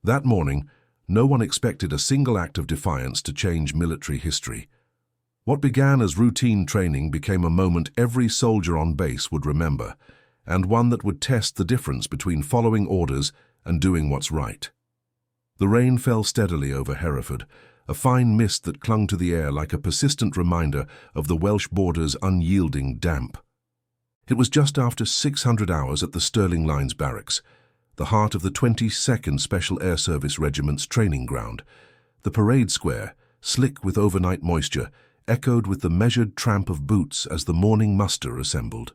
That morning, no one expected a single act of defiance to change military history. What began as routine training became a moment every soldier on base would remember, and one that would test the difference between following orders and doing what's right. The rain fell steadily over Hereford, a fine mist that clung to the air like a persistent reminder of the Welsh border's unyielding damp. It was just after 600 hours at the Stirling Lines barracks, the heart of the 22nd Special Air Service Regiment's training ground. The parade square, slick with overnight moisture, echoed with the measured tramp of boots as the morning muster assembled.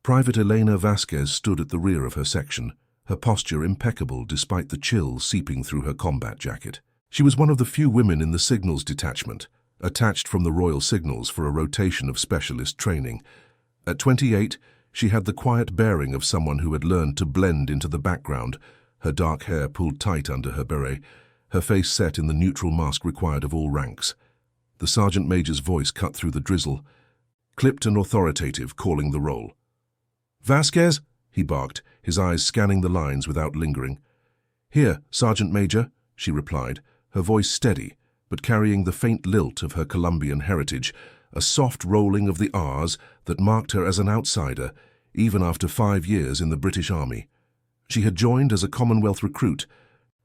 Private Elena Vasquez stood at the rear of her section, her posture impeccable despite the chill seeping through her combat jacket. She was one of the few women in the signals detachment, attached from the Royal Signals for a rotation of specialist training. At 28, she had the quiet bearing of someone who had learned to blend into the background, her dark hair pulled tight under her beret, her face set in the neutral mask required of all ranks. The sergeant major's voice cut through the drizzle, clipped and authoritative, calling the roll. "Vasquez," he barked, his eyes scanning the lines without lingering. "Here, Sergeant Major," she replied, her voice steady, but carrying the faint lilt of her Colombian heritage, a soft rolling of the R's that marked her as an outsider, even after 5 years in the British Army. She had joined as a Commonwealth recruit,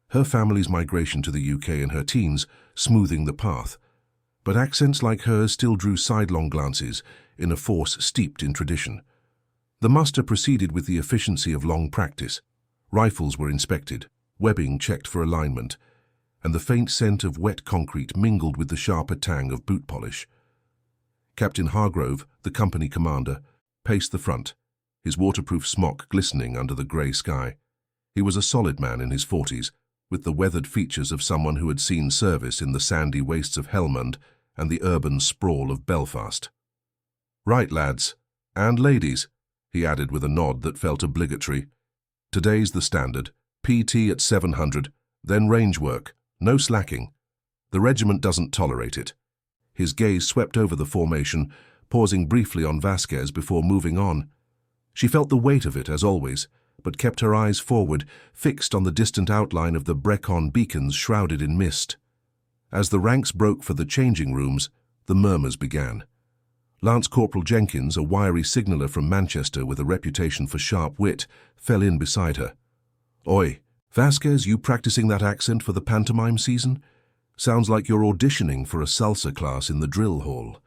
her family's migration to the UK in her teens smoothing the path. But accents like hers still drew sidelong glances in a force steeped in tradition. The muster proceeded with the efficiency of long practice. Rifles were inspected, webbing checked for alignment, and the faint scent of wet concrete mingled with the sharper tang of boot polish. Captain Hargrove, the company commander, paced the front, his waterproof smock glistening under the grey sky. He was a solid man in his 40s, with the weathered features of someone who had seen service in the sandy wastes of Helmand and the urban sprawl of Belfast. "Right, lads, and ladies," he added with a nod that felt obligatory. "Today's the standard, PT at 700, then range work, no slacking. The regiment doesn't tolerate it." His gaze swept over the formation, pausing briefly on Vasquez before moving on. She felt the weight of it, as always, but kept her eyes forward, fixed on the distant outline of the Brecon beacons shrouded in mist. As the ranks broke for the changing rooms, the murmurs began. Lance Corporal Jenkins, a wiry signaller from Manchester with a reputation for sharp wit, fell in beside her. "Oi, Vasquez, you practicing that accent for the pantomime season? Sounds like you're auditioning for a salsa class in the drill hall."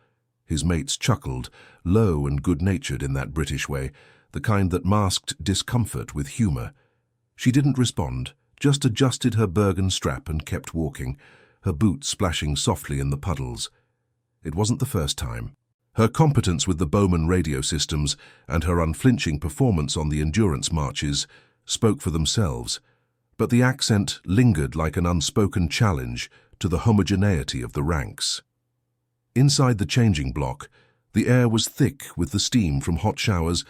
His mates chuckled, low and good-natured in that British way, the kind that masked discomfort with humour. She didn't respond, just adjusted her Bergen strap and kept walking, her boots splashing softly in the puddles. It wasn't the first time. Her competence with the Bowman radio systems and her unflinching performance on the endurance marches spoke for themselves, but the accent lingered like an unspoken challenge to the homogeneity of the ranks. Inside the changing block, the air was thick with the steam from hot showers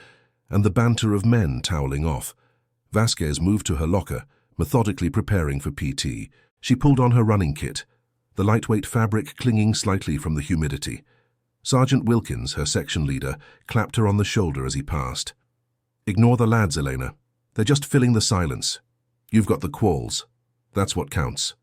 and the banter of men toweling off. Vasquez moved to her locker, methodically preparing for PT. She pulled on her running kit, the lightweight fabric clinging slightly from the humidity. Sergeant Wilkins, her section leader, clapped her on the shoulder as he passed. "Ignore the lads, Elena. They're just filling the silence. You've got the quals. That's what counts."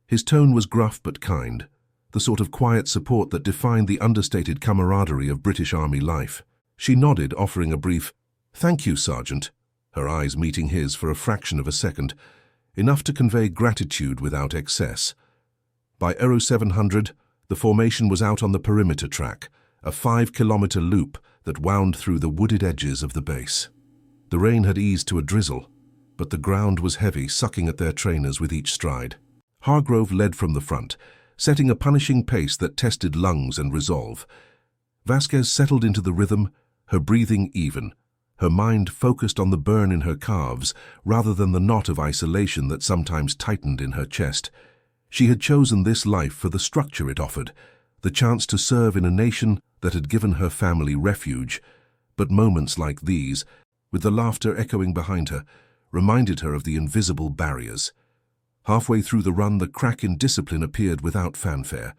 His tone was gruff but kind, the sort of quiet support that defined the understated camaraderie of British Army life. She nodded, offering a brief, "Thank you, Sergeant," her eyes meeting his for a fraction of a second, enough to convey gratitude without excess. By Aero 700, the formation was out on the perimeter track, a 5-kilometre loop that wound through the wooded edges of the base. The rain had eased to a drizzle, but the ground was heavy, sucking at their trainers with each stride. Hargrove led from the front, setting a punishing pace that tested lungs and resolve. Vasquez settled into the rhythm, her breathing even, her mind focused on the burn in her calves rather than the knot of isolation that sometimes tightened in her chest. She had chosen this life for the structure it offered, the chance to serve in a nation that had given her family refuge. But moments like these, with the laughter echoing behind her, reminded her of the invisible barriers. Halfway through the run, the crack in discipline appeared without fanfare.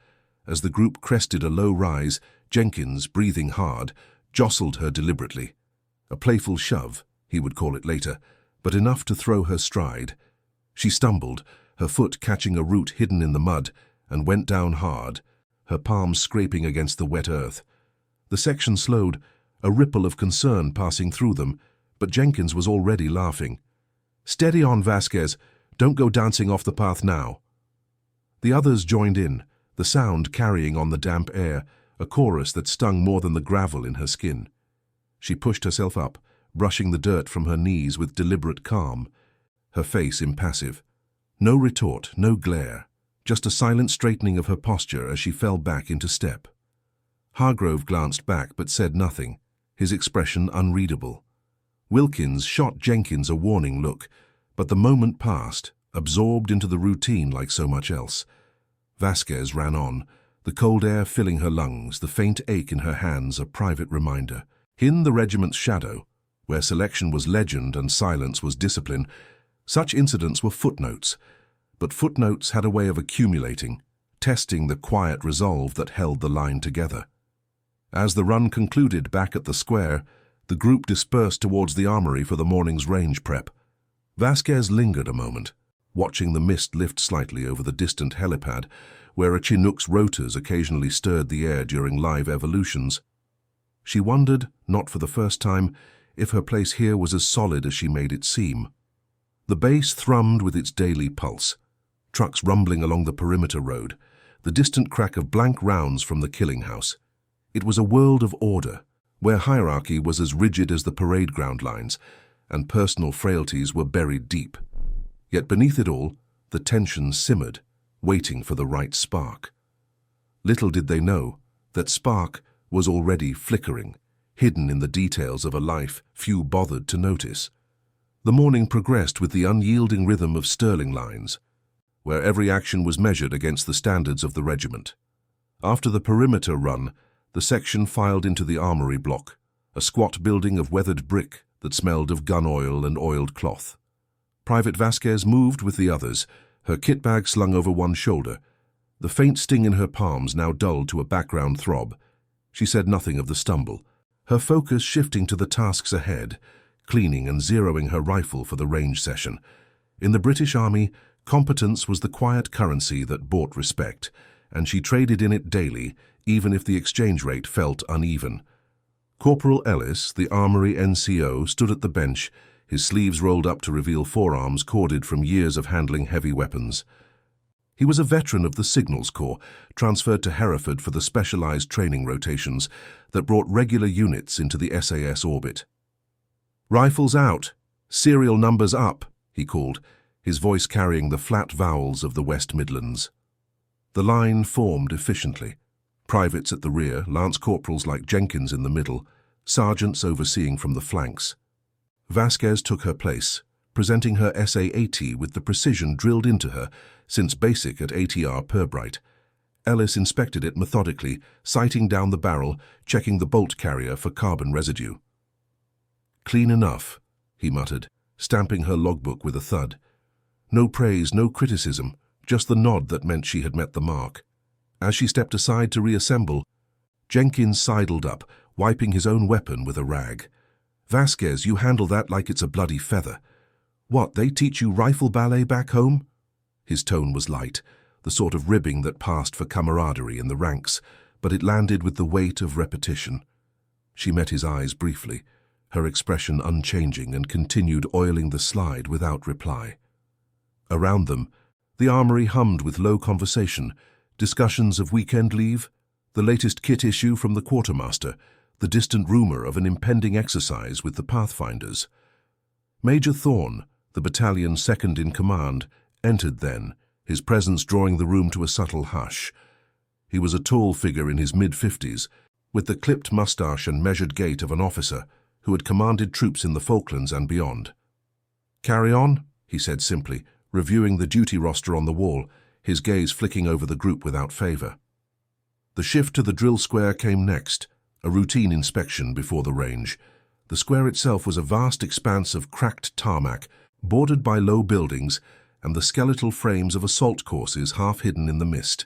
As the group crested a low rise, Jenkins, breathing hard, jostled her deliberately. A playful shove, he would call it later, but enough to throw her stride. She stumbled, her foot catching a root hidden in the mud, and went down hard, her palms scraping against the wet earth. The section slowed, a ripple of concern passing through them, but Jenkins was already laughing. "Steady on, Vasquez. Don't go dancing off the path now." The others joined in, the sound carrying on the damp air, a chorus that stung more than the gravel in her skin. She pushed herself up, brushing the dirt from her knees with deliberate calm, her face impassive. No retort, no glare, just a silent straightening of her posture as she fell back into step. Hargrove glanced back but said nothing, his expression unreadable. Wilkins shot Jenkins a warning look, but the moment passed, absorbed into the routine like so much else. Vasquez ran on, the cold air filling her lungs, the faint ache in her hands a private reminder. In the regiment's shadow, where selection was legend and silence was discipline, such incidents were footnotes, but footnotes had a way of accumulating, testing the quiet resolve that held the line together. As the run concluded back at the square, the group dispersed towards the armory for the morning's range prep. Vasquez lingered a moment, watching the mist lift slightly over the distant helipad, where a Chinook's rotors occasionally stirred the air during live evolutions. She wondered, not for the first time, if her place here was as solid as she made it seem. The base thrummed with its daily pulse, trucks rumbling along the perimeter road, the distant crack of blank rounds from the killing house. It was a world of order, where hierarchy was as rigid as the parade ground lines, and personal frailties were buried deep. Yet beneath it all, the tension simmered, waiting for the right spark. Little did they know that spark was already flickering, hidden in the details of a life few bothered to notice. The morning progressed with the unyielding rhythm of Sterling lines, where every action was measured against the standards of the regiment. After the perimeter run, the section filed into the armory block, a squat building of weathered brick that smelled of gun oil and oiled cloth. Private Vasquez moved with the others, her kit bag slung over one shoulder, the faint sting in her palms now dulled to a background throb. She said nothing of the stumble, her focus shifting to the tasks ahead, cleaning and zeroing her rifle for the range session. In the British Army, competence was the quiet currency that bought respect, and she traded in it daily, even if the exchange rate felt uneven. Corporal Ellis, the Armory NCO, stood at the bench, his sleeves rolled up to reveal forearms corded from years of handling heavy weapons. He was a veteran of the Signals Corps, transferred to Hereford for the specialized training rotations that brought regular units into the SAS orbit. "Rifles out! Serial numbers up!" he called, his voice carrying the flat vowels of the West Midlands. The line formed efficiently. Privates at the rear, lance corporals like Jenkins in the middle, sergeants overseeing from the flanks. Vasquez took her place, presenting her SA-80 with the precision drilled into her since basic at ATR Purbright. Ellis inspected it methodically, sighting down the barrel, checking the bolt carrier for carbon residue. "Clean enough," he muttered, stamping her logbook with a thud. No praise, no criticism, just the nod that meant she had met the mark. As she stepped aside to reassemble, Jenkins sidled up, wiping his own weapon with a rag. "Vasquez, you handle that like it's a bloody feather. What, they teach you rifle ballet back home?" His tone was light, the sort of ribbing that passed for camaraderie in the ranks, but it landed with the weight of repetition. She met his eyes briefly, her expression unchanging, and continued oiling the slide without reply. Around them, the armory hummed with low conversation, discussions of weekend leave, the latest kit issue from the quartermaster, the distant rumor of an impending exercise with the Pathfinders. Major Thorne, the battalion's second in command, entered then, his presence drawing the room to a subtle hush. He was a tall figure in his mid-50s, with the clipped mustache and measured gait of an officer who had commanded troops in the Falklands and beyond. "Carry on," he said simply, reviewing the duty roster on the wall, his gaze flicking over the group without favor. The shift to the drill square came next, a routine inspection before the range. The square itself was a vast expanse of cracked tarmac, bordered by low buildings and the skeletal frames of assault courses half hidden in the mist.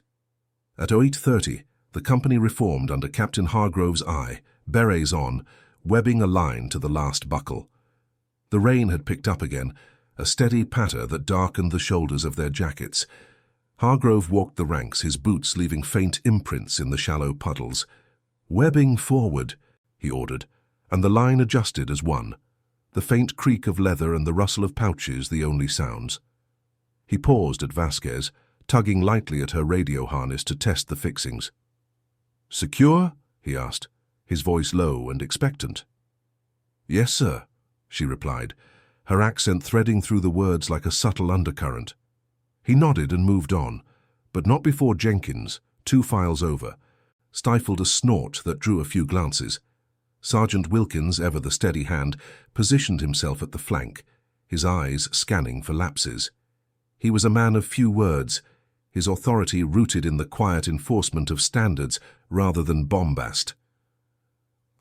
At 08:30, the company reformed under Captain Hargrove's eye, berets on, webbing a line to the last buckle. The rain had picked up again, a steady patter that darkened the shoulders of their jackets. Hargrove walked the ranks, his boots leaving faint imprints in the shallow puddles. "Webbing forward," he ordered, and the line adjusted as one, the faint creak of leather and the rustle of pouches the only sounds. He paused at Vasquez, tugging lightly at her radio harness to test the fixings. "Secure?" he asked, his voice low and expectant. "Yes, sir," she replied, her accent threading through the words like a subtle undercurrent. He nodded and moved on, but not before Jenkins, 2 files over, stifled a snort that drew a few glances. Sergeant Wilkins, ever the steady hand, positioned himself at the flank, his eyes scanning for lapses. He was a man of few words, his authority rooted in the quiet enforcement of standards rather than bombast.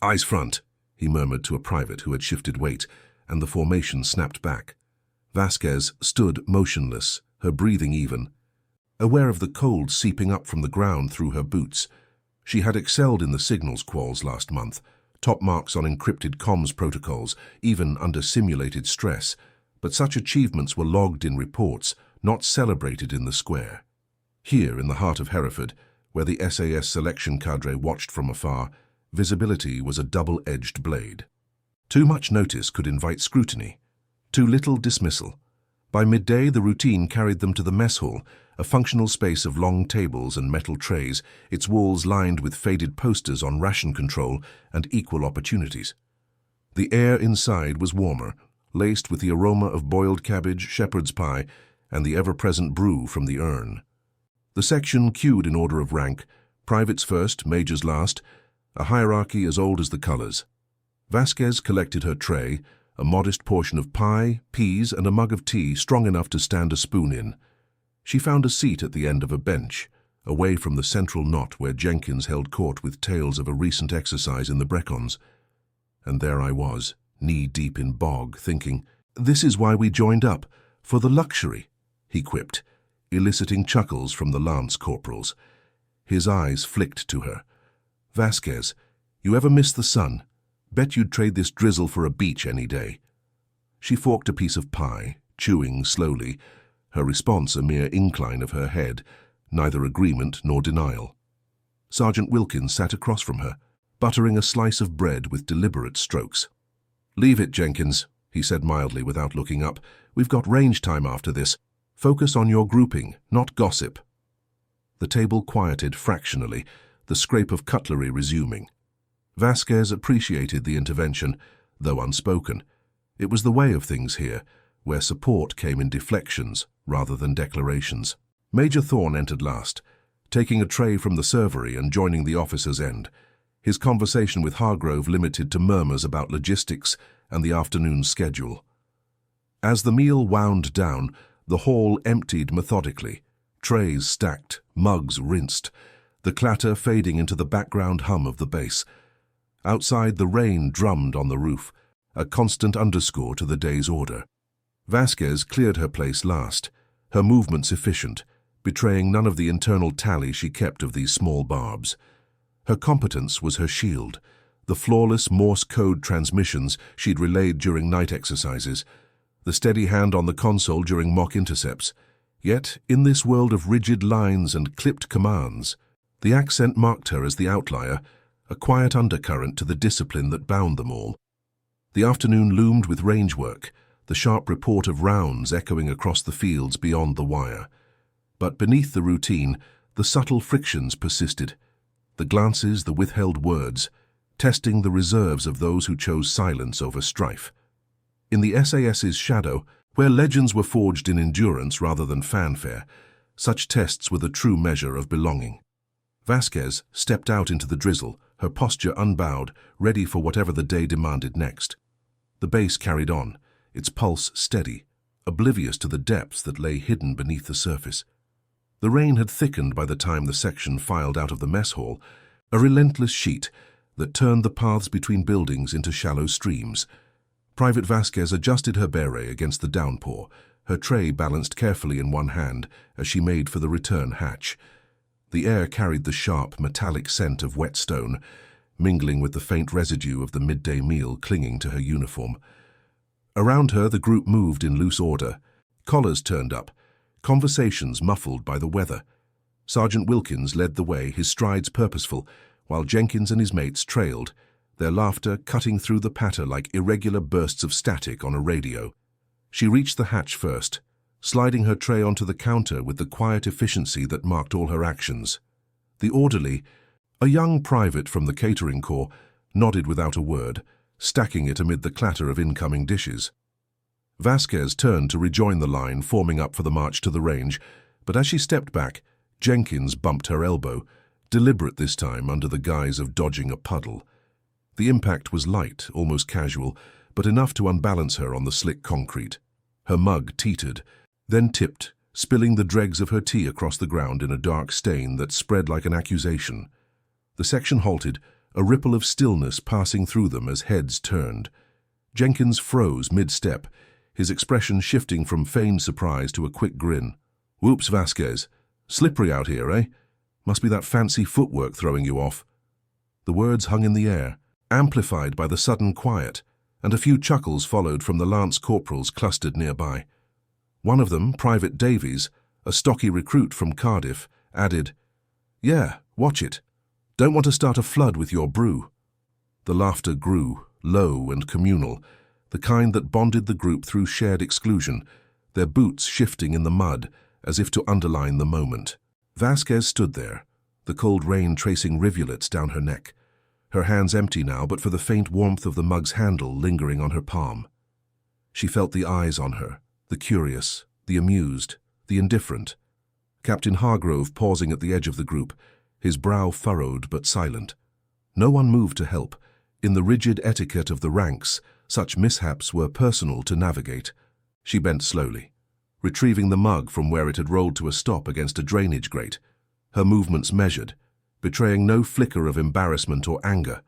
"Eyes front," he murmured to a private who had shifted weight, and the formation snapped back. Vasquez stood motionless, her breathing even, aware of the cold seeping up from the ground through her boots. She had excelled in the signals quals last month, top marks on encrypted comms protocols, even under simulated stress, but such achievements were logged in reports, not celebrated in the square. Here, in the heart of Hereford, where the SAS selection cadre watched from afar, visibility was a double-edged blade. Too much notice could invite scrutiny, too little dismissal. By midday, the routine carried them to the mess hall, a functional space of long tables and metal trays, its walls lined with faded posters on ration control and equal opportunities. The air inside was warmer, laced with the aroma of boiled cabbage, shepherd's pie, and the ever-present brew from the urn. The section queued in order of rank, privates first, majors last, a hierarchy as old as the colors. Vasquez collected her tray, a modest portion of pie, peas, and a mug of tea strong enough to stand a spoon in. She found a seat at the end of a bench, away from the central knot where Jenkins held court with tales of a recent exercise in the Brecons. And there I was, knee-deep in bog, thinking, "This is why we joined up, for the luxury," he quipped, eliciting chuckles from the lance corporals. His eyes flicked to her. "Vasquez, you ever miss the sun? Bet you'd trade this drizzle for a beach any day." She forked a piece of pie, chewing slowly, her response a mere incline of her head, neither agreement nor denial. Sergeant Wilkins sat across from her, buttering a slice of bread with deliberate strokes. "Leave it, Jenkins," he said mildly without looking up. "We've got range time after this. Focus on your grouping, not gossip." The table quieted fractionally, the scrape of cutlery resuming. Vasquez appreciated the intervention, though unspoken. It was the way of things here, where support came in deflections rather than declarations. Major Thorne entered last, taking a tray from the servery and joining the officer's end, his conversation with Hargrove limited to murmurs about logistics and the afternoon's schedule. As the meal wound down, the hall emptied methodically, trays stacked, mugs rinsed, the clatter fading into the background hum of the bass. Outside, the rain drummed on the roof, a constant underscore to the day's order. Vasquez cleared her place last, her movements efficient, betraying none of the internal tally she kept of these small barbs. Her competence was her shield, the flawless Morse code transmissions she'd relayed during night exercises, the steady hand on the console during mock intercepts. Yet, in this world of rigid lines and clipped commands, the accent marked her as the outlier, a quiet undercurrent to the discipline that bound them all. The afternoon loomed with range work, the sharp report of rounds echoing across the fields beyond the wire. But beneath the routine, the subtle frictions persisted, the glances, the withheld words, testing the reserves of those who chose silence over strife. In the SAS's shadow, where legends were forged in endurance rather than fanfare, such tests were the true measure of belonging. Vasquez stepped out into the drizzle, her posture unbowed, ready for whatever the day demanded next. The bass carried on, its pulse steady, oblivious to the depths that lay hidden beneath the surface. The rain had thickened by the time the section filed out of the mess hall, a relentless sheet that turned the paths between buildings into shallow streams. Private Vasquez adjusted her beret against the downpour, her tray balanced carefully in one hand as she made for the return hatch. The air carried the sharp, metallic scent of wet stone, mingling with the faint residue of the midday meal clinging to her uniform. Around her, the group moved in loose order. Collars turned up, conversations muffled by the weather. Sergeant Wilkins led the way, his strides purposeful, while Jenkins and his mates trailed, their laughter cutting through the patter like irregular bursts of static on a radio. She reached the hatch first, sliding her tray onto the counter with the quiet efficiency that marked all her actions. The orderly, a young private from the catering corps, nodded without a word, stacking it amid the clatter of incoming dishes. Vasquez turned to rejoin the line forming up for the march to the range, but as she stepped back, Jenkins bumped her elbow, deliberate this time under the guise of dodging a puddle. The impact was light, almost casual, but enough to unbalance her on the slick concrete. Her mug teetered, then tipped, spilling the dregs of her tea across the ground in a dark stain that spread like an accusation. The section halted, a ripple of stillness passing through them as heads turned. Jenkins froze mid-step, his expression shifting from feigned surprise to a quick grin. "Whoops, Vasquez. Slippery out here, eh? Must be that fancy footwork throwing you off." The words hung in the air, amplified by the sudden quiet, and a few chuckles followed from the lance corporals clustered nearby. One of them, Private Davies, a stocky recruit from Cardiff, added, "Yeah, watch it. Don't want to start a flood with your brew." The laughter grew, low and communal, the kind that bonded the group through shared exclusion, their boots shifting in the mud as if to underline the moment. Vasquez stood there, the cold rain tracing rivulets down her neck, her hands empty now but for the faint warmth of the mug's handle lingering on her palm. She felt the eyes on her, the curious, the amused, the indifferent. Captain Hargrove pausing at the edge of the group, his brow furrowed but silent. No one moved to help. In the rigid etiquette of the ranks, such mishaps were personal to navigate. She bent slowly, retrieving the mug from where it had rolled to a stop against a drainage grate, her movements measured, betraying no flicker of embarrassment or anger.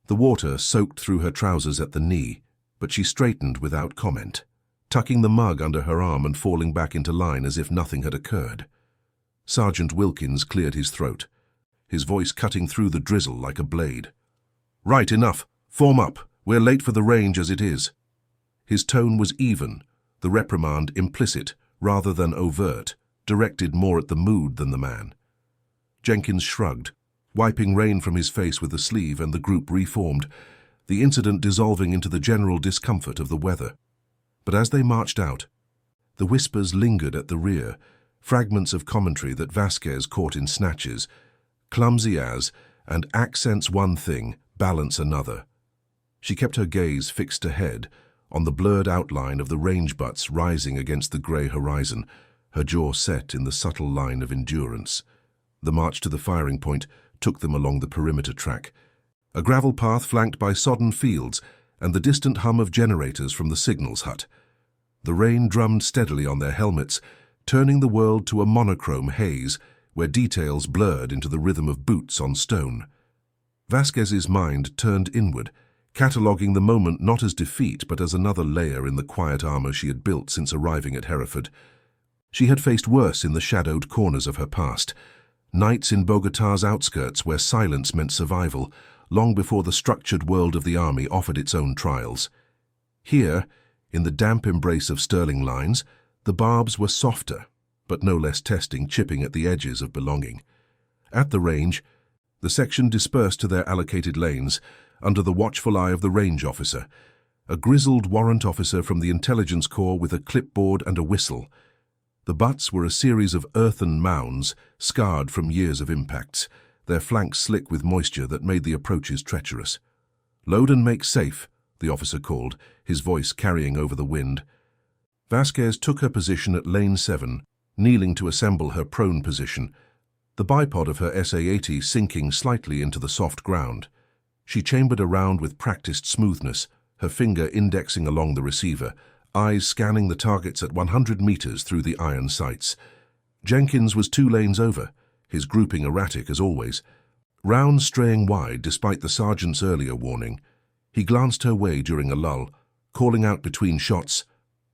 The water soaked through her trousers at the knee, but she straightened without comment, tucking the mug under her arm and falling back into line as if nothing had occurred. Sergeant Wilkins cleared his throat, his voice cutting through the drizzle like a blade. "Right, enough. Form up. We're late for the range as it is." His tone was even, the reprimand implicit rather than overt, directed more at the mood than the man. Jenkins shrugged, wiping rain from his face with a sleeve, and the group reformed, the incident dissolving into the general discomfort of the weather. But as they marched out, the whispers lingered at the rear, fragments of commentary that Vasquez caught in snatches, clumsy as, and accents one thing, balance another. She kept her gaze fixed ahead, on the blurred outline of the range butts rising against the grey horizon, her jaw set in the subtle line of endurance. The march to the firing point took them along the perimeter track, a gravel path flanked by sodden fields and the distant hum of generators from the signals hut. The rain drummed steadily on their helmets, turning the world to a monochrome haze where details blurred into the rhythm of boots on stone. Vasquez's mind turned inward, cataloguing the moment not as defeat but as another layer in the quiet armor she had built since arriving at Hereford. She had faced worse in the shadowed corners of her past, nights in Bogotá's outskirts where silence meant survival, long before the structured world of the army offered its own trials. Here, in the damp embrace of Sterling lines, the barbs were softer, but no less testing, chipping at the edges of belonging. At the range, the section dispersed to their allocated lanes, under the watchful eye of the range officer, a grizzled warrant officer from the intelligence corps with a clipboard and a whistle. The butts were a series of earthen mounds, scarred from years of impacts, their flanks slick with moisture that made the approaches treacherous. "Load and make safe," the officer called, his voice carrying over the wind. Vasquez took her position at lane 7, kneeling to assemble her prone position, the bipod of her SA-80 sinking slightly into the soft ground. She chambered around with practiced smoothness, her finger indexing along the receiver, eyes scanning the targets at 100 meters through the iron sights. Jenkins was 2 lanes over, his grouping erratic as always. Rounds straying wide despite the sergeant's earlier warning. He glanced her way during a lull, calling out between shots,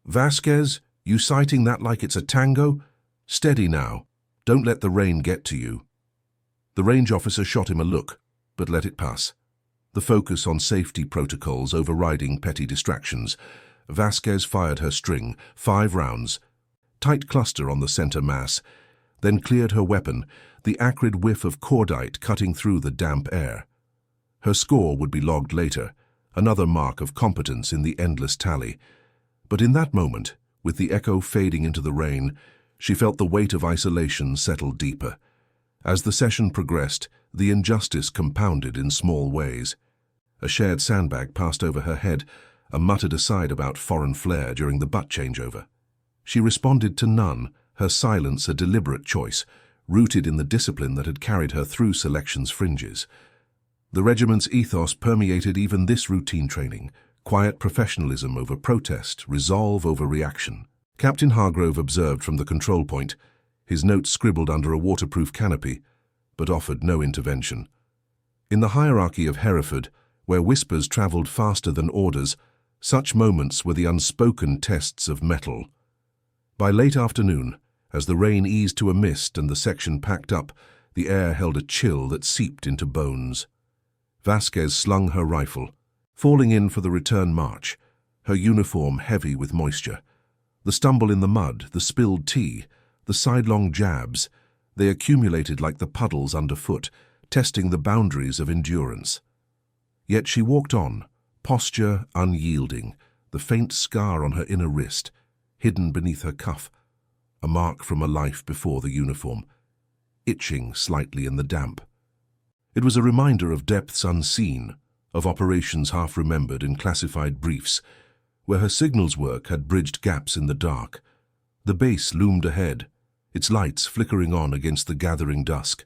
"Vasquez, you sighting that like it's a tango? Steady now. Don't let the rain get to you." The range officer shot him a look, but let it pass. The focus on safety protocols overriding petty distractions, Vasquez fired her string, 5 rounds. Tight cluster on the center mass, then cleared her weapon, the acrid whiff of cordite cutting through the damp air. Her score would be logged later, another mark of competence in the endless tally. But in that moment, with the echo fading into the rain, she felt the weight of isolation settle deeper. As the session progressed, the injustice compounded in small ways. A shared sandbag passed over her head, a muttered aside about foreign flair during the butt changeover. She responded to none, her silence a deliberate choice, rooted in the discipline that had carried her through selection's fringes. The regiment's ethos permeated even this routine training, quiet professionalism over protest, resolve over reaction. Captain Hargrove observed from the control point, his notes scribbled under a waterproof canopy, but offered no intervention. In the hierarchy of Hereford, where whispers travelled faster than orders, such moments were the unspoken tests of mettle. By late afternoon, as the rain eased to a mist and the section packed up, the air held a chill that seeped into bones. Vasquez slung her rifle, falling in for the return march, her uniform heavy with moisture. The stumble in the mud, the spilled tea, the sidelong jabs, they accumulated like the puddles underfoot, testing the boundaries of endurance. Yet she walked on, posture unyielding, the faint scar on her inner wrist, hidden beneath her cuff, a mark from a life before the uniform, itching slightly in the damp. It was a reminder of depths unseen, of operations half-remembered in classified briefs, where her signals work had bridged gaps in the dark. The base loomed ahead, its lights flickering on against the gathering dusk,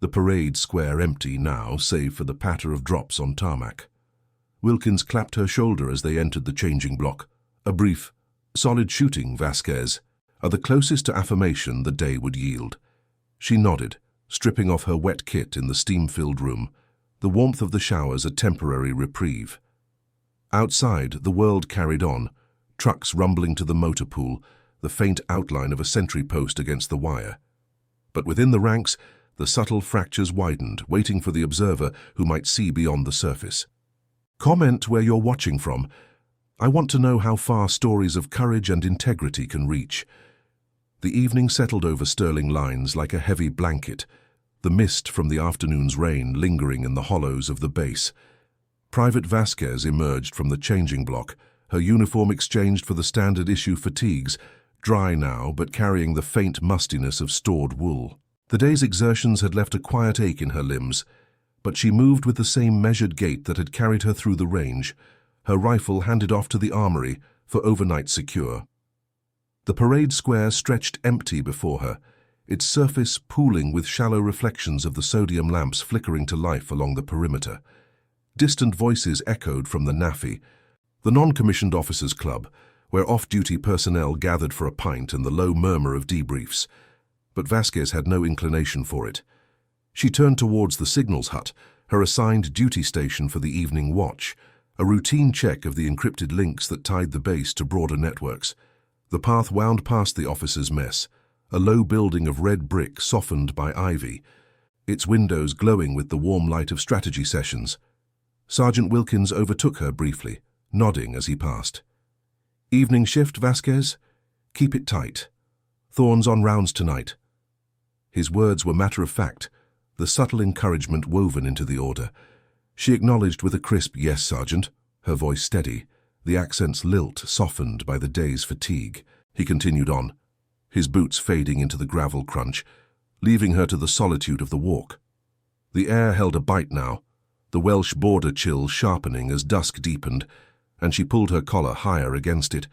the parade square empty now save for the patter of drops on tarmac. Wilkins clapped her shoulder as they entered the changing block. A brief, "Solid shooting, Vasquez," are the closest to affirmation the day would yield. She nodded, stripping off her wet kit in the steam-filled room, the warmth of the showers a temporary reprieve. Outside, the world carried on, trucks rumbling to the motor pool, the faint outline of a sentry post against the wire. But within the ranks, the subtle fractures widened, waiting for the observer who might see beyond the surface. Comment where you're watching from. I want to know how far stories of courage and integrity can reach. The evening settled over Sterling lines like a heavy blanket, the mist from the afternoon's rain lingering in the hollows of the base. Private Vasquez emerged from the changing block, her uniform exchanged for the standard-issue fatigues, dry now but carrying the faint mustiness of stored wool. The day's exertions had left a quiet ache in her limbs, but she moved with the same measured gait that had carried her through the range, her rifle handed off to the armory for overnight secure. The parade square stretched empty before her, its surface pooling with shallow reflections of the sodium lamps flickering to life along the perimeter. Distant voices echoed from the NAFI, the non-commissioned officers' club, where off-duty personnel gathered for a pint and the low murmur of debriefs. But Vasquez had no inclination for it. She turned towards the signals hut, her assigned duty station for the evening watch, a routine check of the encrypted links that tied the base to broader networks. The path wound past the officers' mess, a low building of red brick softened by ivy, its windows glowing with the warm light of strategy sessions. Sergeant Wilkins overtook her briefly, nodding as he passed. "Evening shift, Vasquez? Keep it tight. Thorns on rounds tonight." His words were matter-of-fact, the subtle encouragement woven into the order. She acknowledged with a crisp "Yes, Sergeant," her voice steady, the accent's lilt softened by the day's fatigue. He continued on, his boots fading into the gravel crunch, leaving her to the solitude of the walk. The air held a bite now, the Welsh border chill sharpening as dusk deepened, and she pulled her collar higher against it.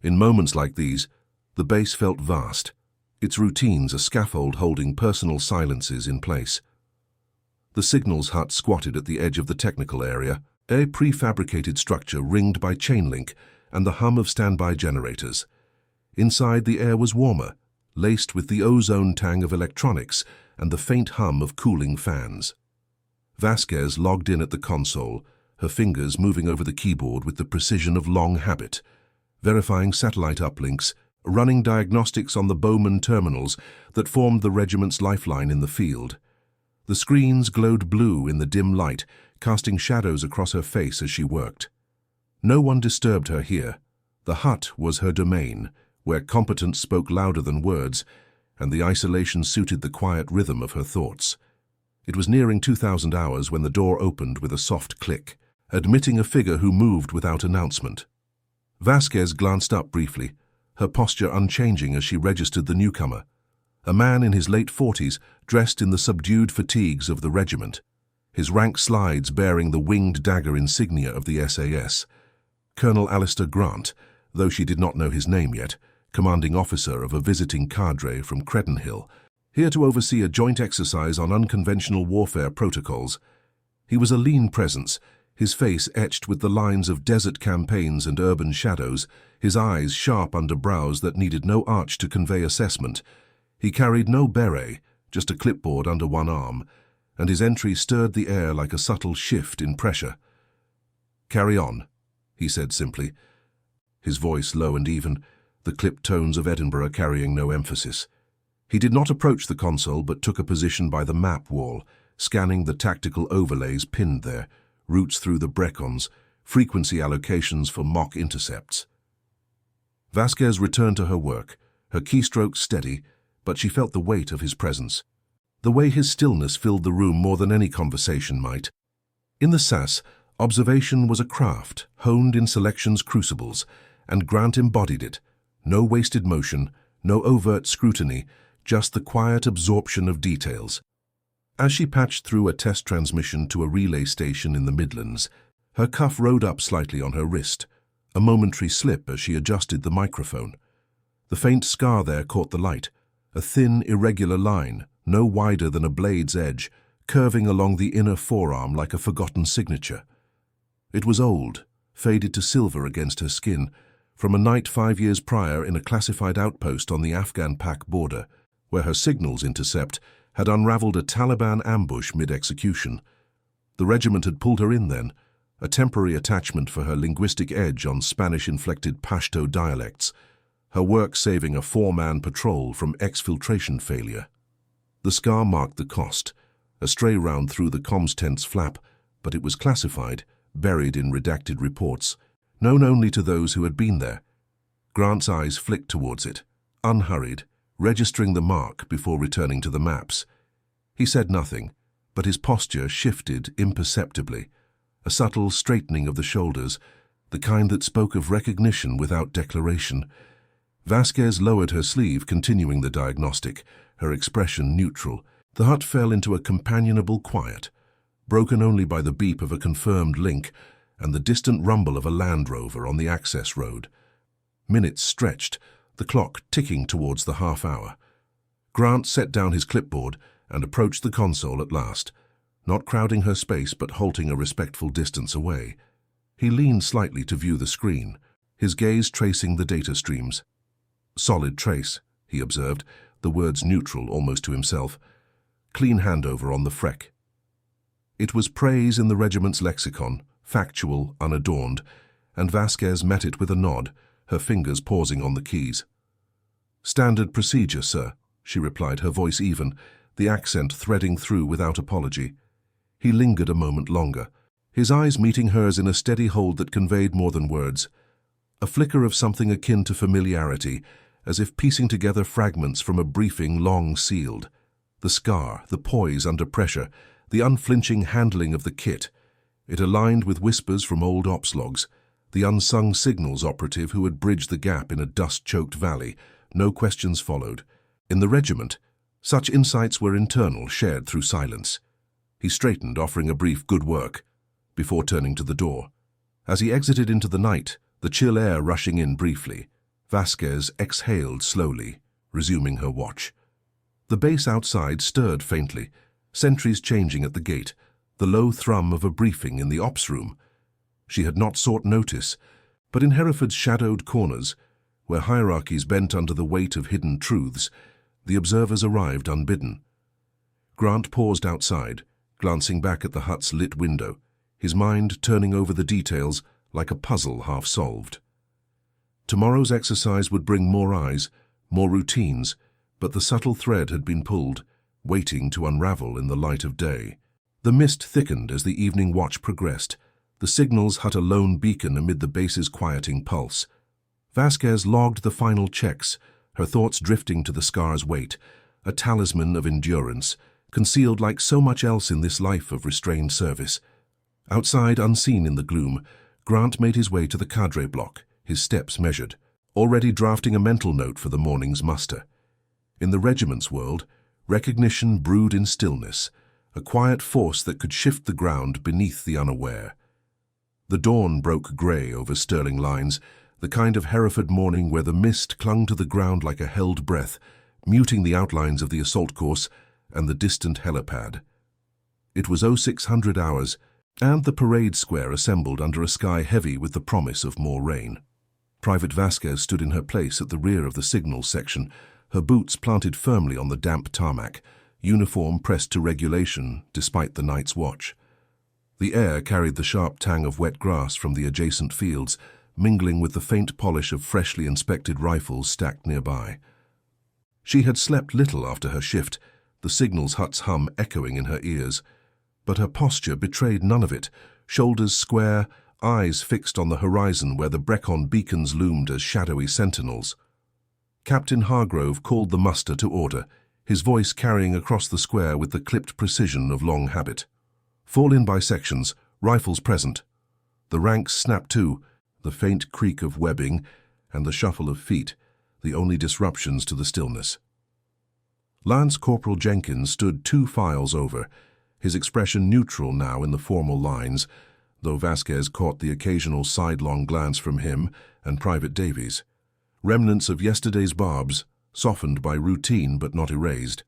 In moments like these, the base felt vast, its routines a scaffold holding personal silences in place. The signals hut squatted at the edge of the technical area, a prefabricated structure ringed by chain link and the hum of standby generators. Inside, the air was warmer, laced with the ozone tang of electronics and the faint hum of cooling fans. Vasquez logged in at the console, her fingers moving over the keyboard with the precision of long habit, verifying satellite uplinks, running diagnostics on the Bowman terminals that formed the regiment's lifeline in the field. The screens glowed blue in the dim light, casting shadows across her face as she worked. No one disturbed her here, The hut was her domain, where competence spoke louder than words, and the isolation suited the quiet rhythm of her thoughts. It was nearing 2,000 hours when the door opened with a soft click, admitting a figure who moved without announcement. Vasquez glanced up briefly, her posture unchanging as she registered the newcomer, a man in his late 40s, dressed in the subdued fatigues of the regiment, his rank slides bearing the winged dagger insignia of the SAS. Colonel Alistair Grant, though she did not know his name yet, commanding officer of a visiting cadre from Credenhill, here to oversee a joint exercise on unconventional warfare protocols. He was a lean presence, his face etched with the lines of desert campaigns and urban shadows, his eyes sharp under brows that needed no arch to convey assessment. He carried no beret, just a clipboard under one arm, and his entry stirred the air like a subtle shift in pressure. "Carry on," he said simply, his voice low and even, the clipped tones of Edinburgh carrying no emphasis. He did not approach the console but took a position by the map wall, scanning the tactical overlays pinned there, routes through the Brecons, frequency allocations for mock intercepts. Vasquez returned to her work, her keystrokes steady, but she felt the weight of his presence. The way his stillness filled the room more than any conversation might. In the SAS, observation was a craft, honed in selection's crucibles, and Grant embodied it. No wasted motion, no overt scrutiny, just the quiet absorption of details. As she patched through a test transmission to a relay station in the Midlands, her cuff rode up slightly on her wrist, a momentary slip as she adjusted the microphone. The faint scar there caught the light, a thin, irregular line, no wider than a blade's edge, curving along the inner forearm like a forgotten signature. It was old, faded to silver against her skin, from a night 5 years prior in a classified outpost on the Afghan-Pak border, where her signals intercept had unraveled a Taliban ambush mid-execution. The regiment had pulled her in then, a temporary attachment for her linguistic edge on Spanish-inflected Pashto dialects, her work saving a 4-man patrol from exfiltration failure. The scar marked the cost, a stray round through the comms tent's flap, but it was classified, buried in redacted reports, known only to those who had been there. Grant's eyes flicked towards it, unhurried, registering the mark before returning to the maps. He said nothing, but his posture shifted imperceptibly, a subtle straightening of the shoulders, the kind that spoke of recognition without declaration. Vasquez lowered her sleeve, continuing the diagnostic, her expression neutral. The hut fell into a companionable quiet, broken only by the beep of a confirmed link and the distant rumble of a Land Rover on the access road. Minutes stretched, the clock ticking towards the half-hour. Grant set down his clipboard and approached the console at last, not crowding her space but halting a respectful distance away. He leaned slightly to view the screen, his gaze tracing the data streams. "Solid trace," he observed, the words neutral almost to himself. "Clean handover on the Freck." It was praise in the regiment's lexicon, factual, unadorned, and Vasquez met it with a nod, her fingers pausing on the keys. "Standard procedure, sir," she replied, her voice even, the accent threading through without apology. He lingered a moment longer, his eyes meeting hers in a steady hold that conveyed more than words. A flicker of something akin to familiarity, as if piecing together fragments from a briefing long sealed. The scar, the poise under pressure, the unflinching handling of the kit. It aligned with whispers from old ops logs, the unsung signals operative who had bridged the gap in a dust-choked valley. No questions followed. In the regiment, such insights were internal, shared through silence. He straightened, offering a brief "good work," before turning to the door. As he exited into the night, the chill air rushing in briefly, Vasquez exhaled slowly, resuming her watch. The base outside stirred faintly, sentries changing at the gate, the low thrum of a briefing in the ops room. She had not sought notice, but in Hereford's shadowed corners, where hierarchies bent under the weight of hidden truths, the observers arrived unbidden. Grant paused outside, glancing back at the hut's lit window, his mind turning over the details like a puzzle half solved. Tomorrow's exercise would bring more eyes, more routines, but the subtle thread had been pulled, waiting to unravel in the light of day. The mist thickened as the evening watch progressed, the signals hut a lone beacon amid the base's quieting pulse. Vasquez logged the final checks, her thoughts drifting to the scar's weight, a talisman of endurance, concealed like so much else in this life of restrained service. Outside, unseen in the gloom, Grant made his way to the cadre block, his steps measured, already drafting a mental note for the morning's muster. In the regiment's world, recognition brewed in stillness, a quiet force that could shift the ground beneath the unaware. The dawn broke grey over Sterling lines, the kind of Hereford morning where the mist clung to the ground like a held breath, muting the outlines of the assault course and the distant helipad. It was 0600 hours, and the parade square assembled under a sky heavy with the promise of more rain. Private Vasquez stood in her place at the rear of the signals section, her boots planted firmly on the damp tarmac, uniform pressed to regulation despite the night's watch. The air carried the sharp tang of wet grass from the adjacent fields, mingling with the faint polish of freshly inspected rifles stacked nearby. She had slept little after her shift, the signals hut's hum echoing in her ears, but her posture betrayed none of it, shoulders square, eyes fixed on the horizon where the Brecon beacons loomed as shadowy sentinels. Captain Hargrove called the muster to order, his voice carrying across the square with the clipped precision of long habit. Fall in by sections, rifles present. The ranks snapped to, the faint creak of webbing and the shuffle of feet, the only disruptions to the stillness. Lance Corporal Jenkins stood 2 files over, his expression neutral now in the formal lines, though Vasquez caught the occasional sidelong glance from him and Private Davies. Remnants of yesterday's barbs, softened by routine but not erased.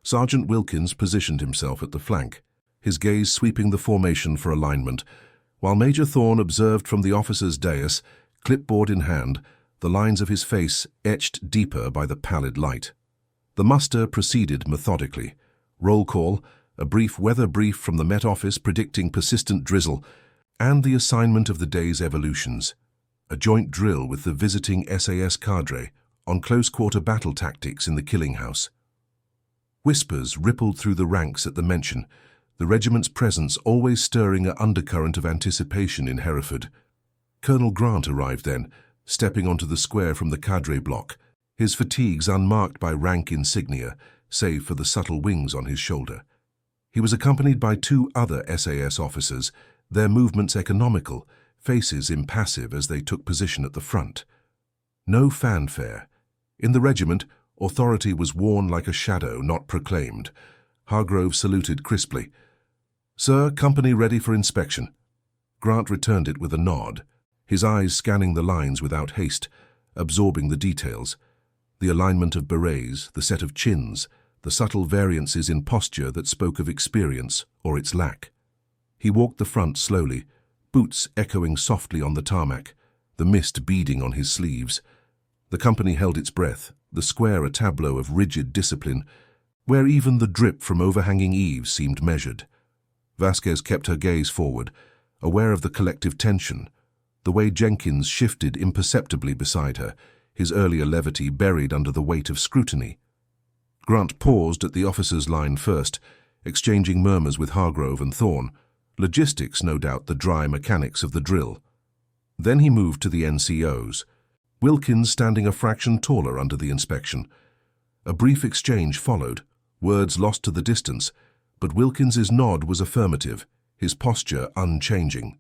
Sergeant Wilkins positioned himself at the flank, his gaze sweeping the formation for alignment, while Major Thorne observed from the officer's dais, clipboard in hand, the lines of his face etched deeper by the pallid light. The muster proceeded methodically. Roll call, a brief weather brief from the Met Office predicting persistent drizzle, and the assignment of the day's evolutions. A joint drill with the visiting SAS cadre on close-quarter battle tactics in the Killing House. Whispers rippled through the ranks at the mention, the regiment's presence always stirring an undercurrent of anticipation in Hereford. Colonel Grant arrived then, stepping onto the square from the cadre block, his fatigues unmarked by rank insignia, save for the subtle wings on his shoulder. He was accompanied by 2 other SAS officers, their movements economical, faces impassive as they took position at the front. No fanfare. In the regiment, authority was worn like a shadow not proclaimed. Hargrove saluted crisply. "Sir, company ready for inspection." Grant returned it with a nod, his eyes scanning the lines without haste, absorbing the details. The alignment of berets, the set of chins, the subtle variances in posture that spoke of experience or its lack. He walked the front slowly, boots echoing softly on the tarmac, the mist beading on his sleeves. The company held its breath, the square a tableau of rigid discipline, where even the drip from overhanging eaves seemed measured. Vasquez kept her gaze forward, aware of the collective tension, the way Jenkins shifted imperceptibly beside her, his earlier levity buried under the weight of scrutiny. Grant paused at the officer's line first, exchanging murmurs with Hargrove and Thorne, logistics no doubt the dry mechanics of the drill. Then he moved to the NCOs, Wilkins standing a fraction taller under the inspection. A brief exchange followed, words lost to the distance, but Wilkins's nod was affirmative, his posture unchanging.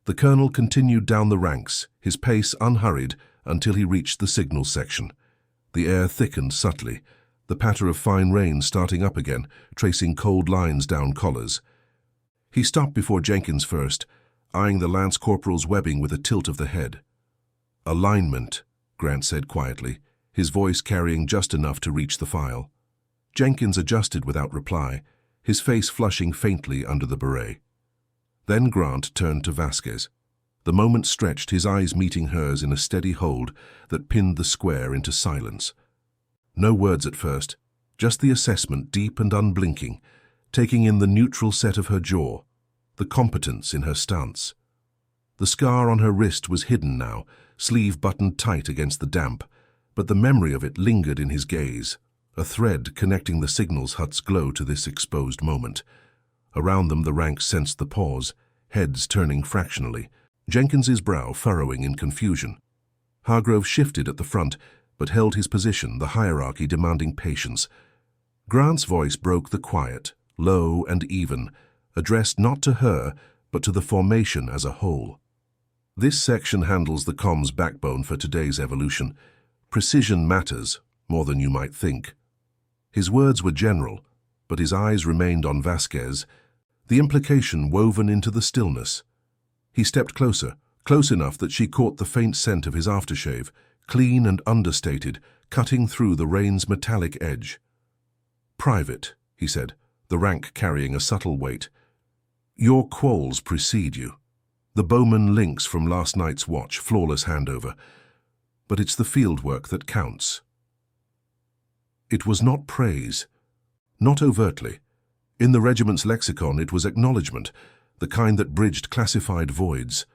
The colonel continued down the ranks, his pace unhurried until he reached the signals section. The air thickened subtly, the patter of fine rain starting up again, tracing cold lines down collars. He stopped before Jenkins first, eyeing the lance corporal's webbing with a tilt of the head. "Alignment," Grant said quietly, his voice carrying just enough to reach the file. Jenkins adjusted without reply, his face flushing faintly under the beret. Then Grant turned to Vasquez. The moment stretched, his eyes meeting hers in a steady hold that pinned the square into silence. No words at first, just the assessment deep and unblinking, taking in the neutral set of her jaw, the competence in her stance. The scar on her wrist was hidden now, sleeve buttoned tight against the damp, but the memory of it lingered in his gaze, a thread connecting the signals hut's glow to this exposed moment. Around them the ranks sensed the pause, heads turning fractionally, Jenkins's brow furrowing in confusion. Hargrove shifted at the front, but held his position, the hierarchy demanding patience. Grant's voice broke the quiet, low and even, addressed not to her, but to the formation as a whole. This section handles the comms backbone for today's evolution. Precision matters more than you might think. His words were general, but his eyes remained on Vasquez, the implication woven into the stillness. He stepped closer, close enough that she caught the faint scent of his aftershave, clean and understated, cutting through the rain's metallic edge. "Private," he said, the rank carrying a subtle weight. "Your quals precede you. The bowman links from last night's watch, flawless handover. But it's the fieldwork that counts." It was not praise, not overtly. In the regiment's lexicon it was acknowledgement, the kind that bridged classified voids.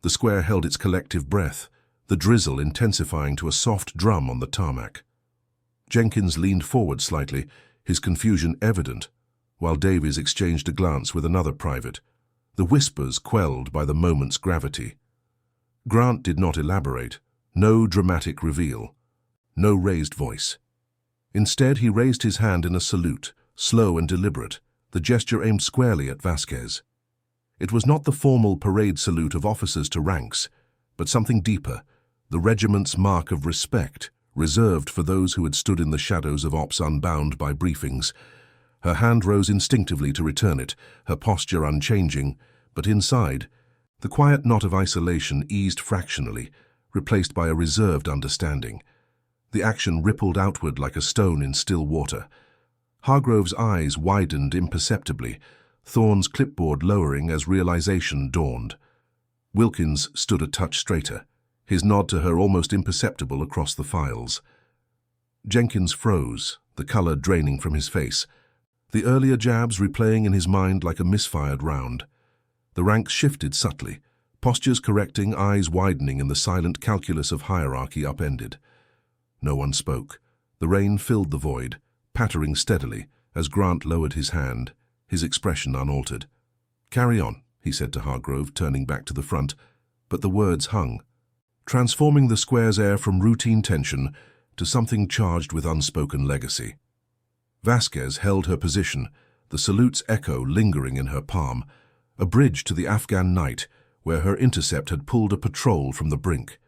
The square held its collective breath, the drizzle intensifying to a soft drum on the tarmac. Jenkins leaned forward slightly, his confusion evident, while Davies exchanged a glance with another private, the whispers quelled by the moment's gravity. Grant did not elaborate, no dramatic reveal, no raised voice. Instead, he raised his hand in a salute, slow and deliberate, the gesture aimed squarely at Vasquez. It was not the formal parade salute of officers to ranks, but something deeper, the regiment's mark of respect, reserved for those who had stood in the shadows of ops unbound by briefings. Her hand rose instinctively to return it, her posture unchanging, but inside, the quiet knot of isolation eased fractionally, replaced by a reserved understanding. The action rippled outward like a stone in still water. Hargrove's eyes widened imperceptibly, Thorne's clipboard lowering as realization dawned. Wilkins stood a touch straighter, his nod to her almost imperceptible across the files. Jenkins froze, the color draining from his face, the earlier jabs replaying in his mind like a misfired round. The ranks shifted subtly, postures correcting, eyes widening in the silent calculus of hierarchy upended. No one spoke. The rain filled the void, pattering steadily as Grant lowered his hand, his expression unaltered. "Carry on," he said to Hargrove, turning back to the front, but the words hung, transforming the square's air from routine tension to something charged with unspoken legacy. Vasquez held her position, the salute's echo lingering in her palm, a bridge to the Afghan night where her intercept had pulled a patrol from the brink.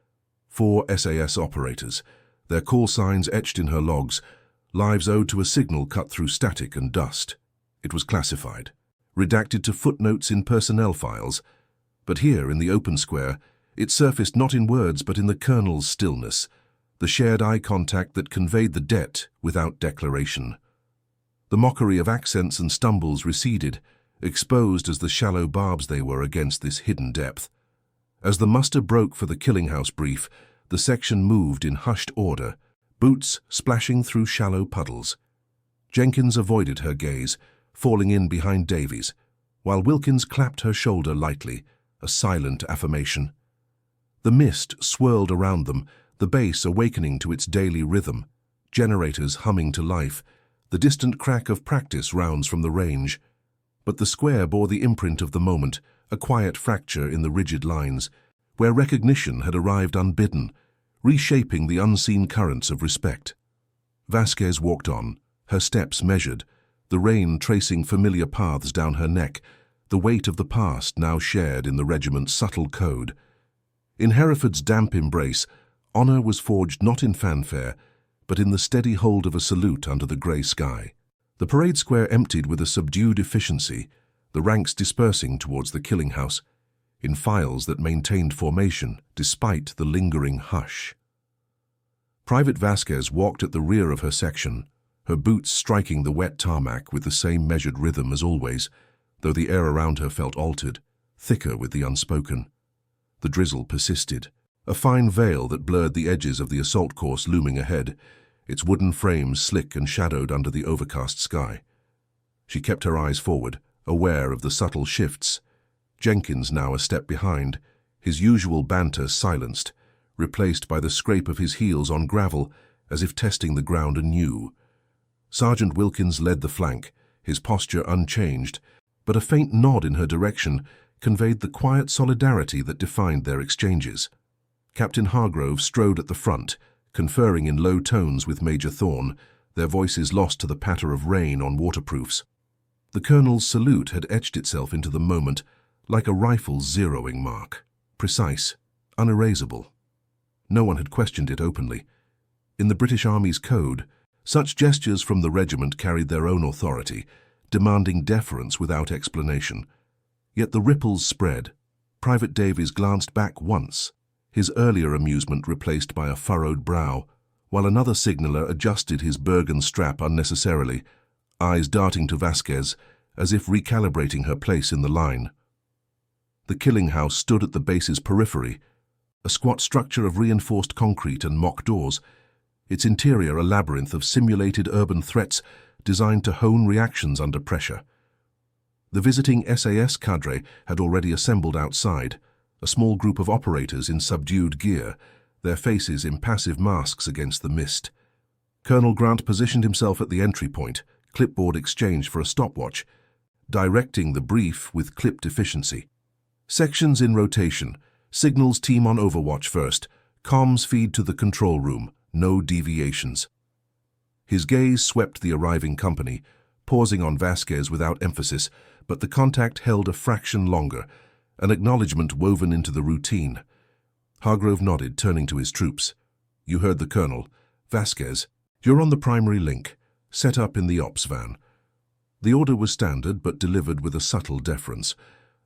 4 SAS operators, their call signs etched in her logs, lives owed to a signal cut through static and dust. It was classified, redacted to footnotes in personnel files, but here in the open square, it surfaced not in words but in the colonel's stillness, the shared eye contact that conveyed the debt without declaration. The mockery of accents and stumbles receded, exposed as the shallow barbs they were against this hidden depth. As the muster broke for the Killinghouse brief, the section moved in hushed order, boots splashing through shallow puddles. Jenkins avoided her gaze, falling in behind Davies, while Wilkins clapped her shoulder lightly, a silent affirmation. The mist swirled around them, the bass awakening to its daily rhythm, generators humming to life, the distant crack of practice rounds from the range. But the square bore the imprint of the moment, a quiet fracture in the rigid lines, where recognition had arrived unbidden, reshaping the unseen currents of respect. Vasquez walked on, her steps measured, the rain tracing familiar paths down her neck, the weight of the past now shared in the regiment's subtle code. In Hereford's damp embrace, honor was forged not in fanfare, but in the steady hold of a salute under the grey sky. The parade square emptied with a subdued efficiency, the ranks dispersing towards the Killinghouse, in files that maintained formation despite the lingering hush. Private Vasquez walked at the rear of her section, her boots striking the wet tarmac with the same measured rhythm as always, though the air around her felt altered, thicker with the unspoken. The drizzle persisted, a fine veil that blurred the edges of the assault course looming ahead, its wooden frames slick and shadowed under the overcast sky. She kept her eyes forward, aware of the subtle shifts. Jenkins now a step behind, his usual banter silenced, replaced by the scrape of his heels on gravel, as if testing the ground anew. Sergeant Wilkins led the flank, his posture unchanged, but a faint nod in her direction conveyed the quiet solidarity that defined their exchanges. Captain Hargrove strode at the front, conferring in low tones with Major Thorne, their voices lost to the patter of rain on waterproofs. The colonel's salute had etched itself into the moment like a rifle's zeroing mark, precise, unerasable. No one had questioned it openly. In the British Army's code, such gestures from the regiment carried their own authority, demanding deference without explanation. Yet the ripples spread. Private Davies glanced back once, his earlier amusement replaced by a furrowed brow, while another signaller adjusted his Bergen strap unnecessarily, eyes darting to Vasquez, as if recalibrating her place in the line. The killing house stood at the base's periphery, a squat structure of reinforced concrete and mock doors, its interior a labyrinth of simulated urban threats designed to hone reactions under pressure. The visiting SAS cadre had already assembled outside, a small group of operators in subdued gear, their faces impassive masks against the mist. Colonel Grant positioned himself at the entry point, clipboard exchanged for a stopwatch, directing the brief with clipped efficiency. Sections in rotation, signals team on overwatch first, comms feed to the control room, no deviations. His gaze swept the arriving company, pausing on Vasquez without emphasis, but the contact held a fraction longer, an acknowledgement woven into the routine. Hargrove nodded, turning to his troops. "You heard the colonel. Vasquez, you're on the primary link. Set up in the ops van." The order was standard but delivered with a subtle deference,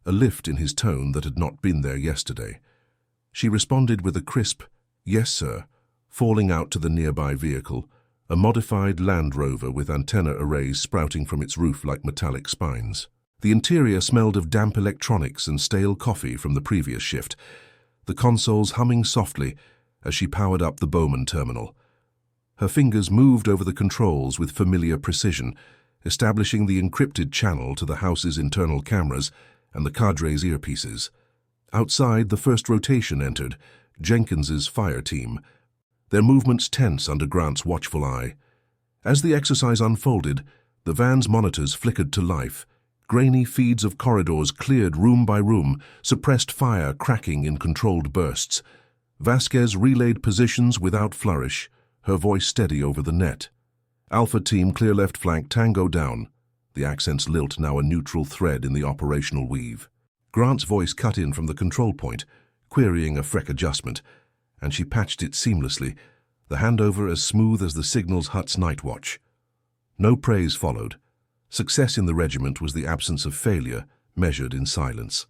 a lift in his tone that had not been there yesterday. She responded with a crisp, "Yes, sir," falling out to the nearby vehicle, a modified Land Rover with antenna arrays sprouting from its roof like metallic spines. The interior smelled of damp electronics and stale coffee from the previous shift, the consoles humming softly as she powered up the Bowman terminal. Her fingers moved over the controls with familiar precision, establishing the encrypted channel to the house's internal cameras and the cadre's earpieces. Outside, the first rotation entered, Jenkins's fire team, their movements tense under Grant's watchful eye. As the exercise unfolded, the van's monitors flickered to life. Grainy feeds of corridors cleared room by room, suppressed fire cracking in controlled bursts. Vasquez relayed positions without flourish, her voice steady over the net. "Alpha team, clear left flank, Tango down." The accent's lilt now a neutral thread in the operational weave. Grant's voice cut in from the control point, querying a freq adjustment, and she patched it seamlessly, the handover as smooth as the signal's hut's night watch. No praise followed. Success in the regiment was the absence of failure, measured in silence.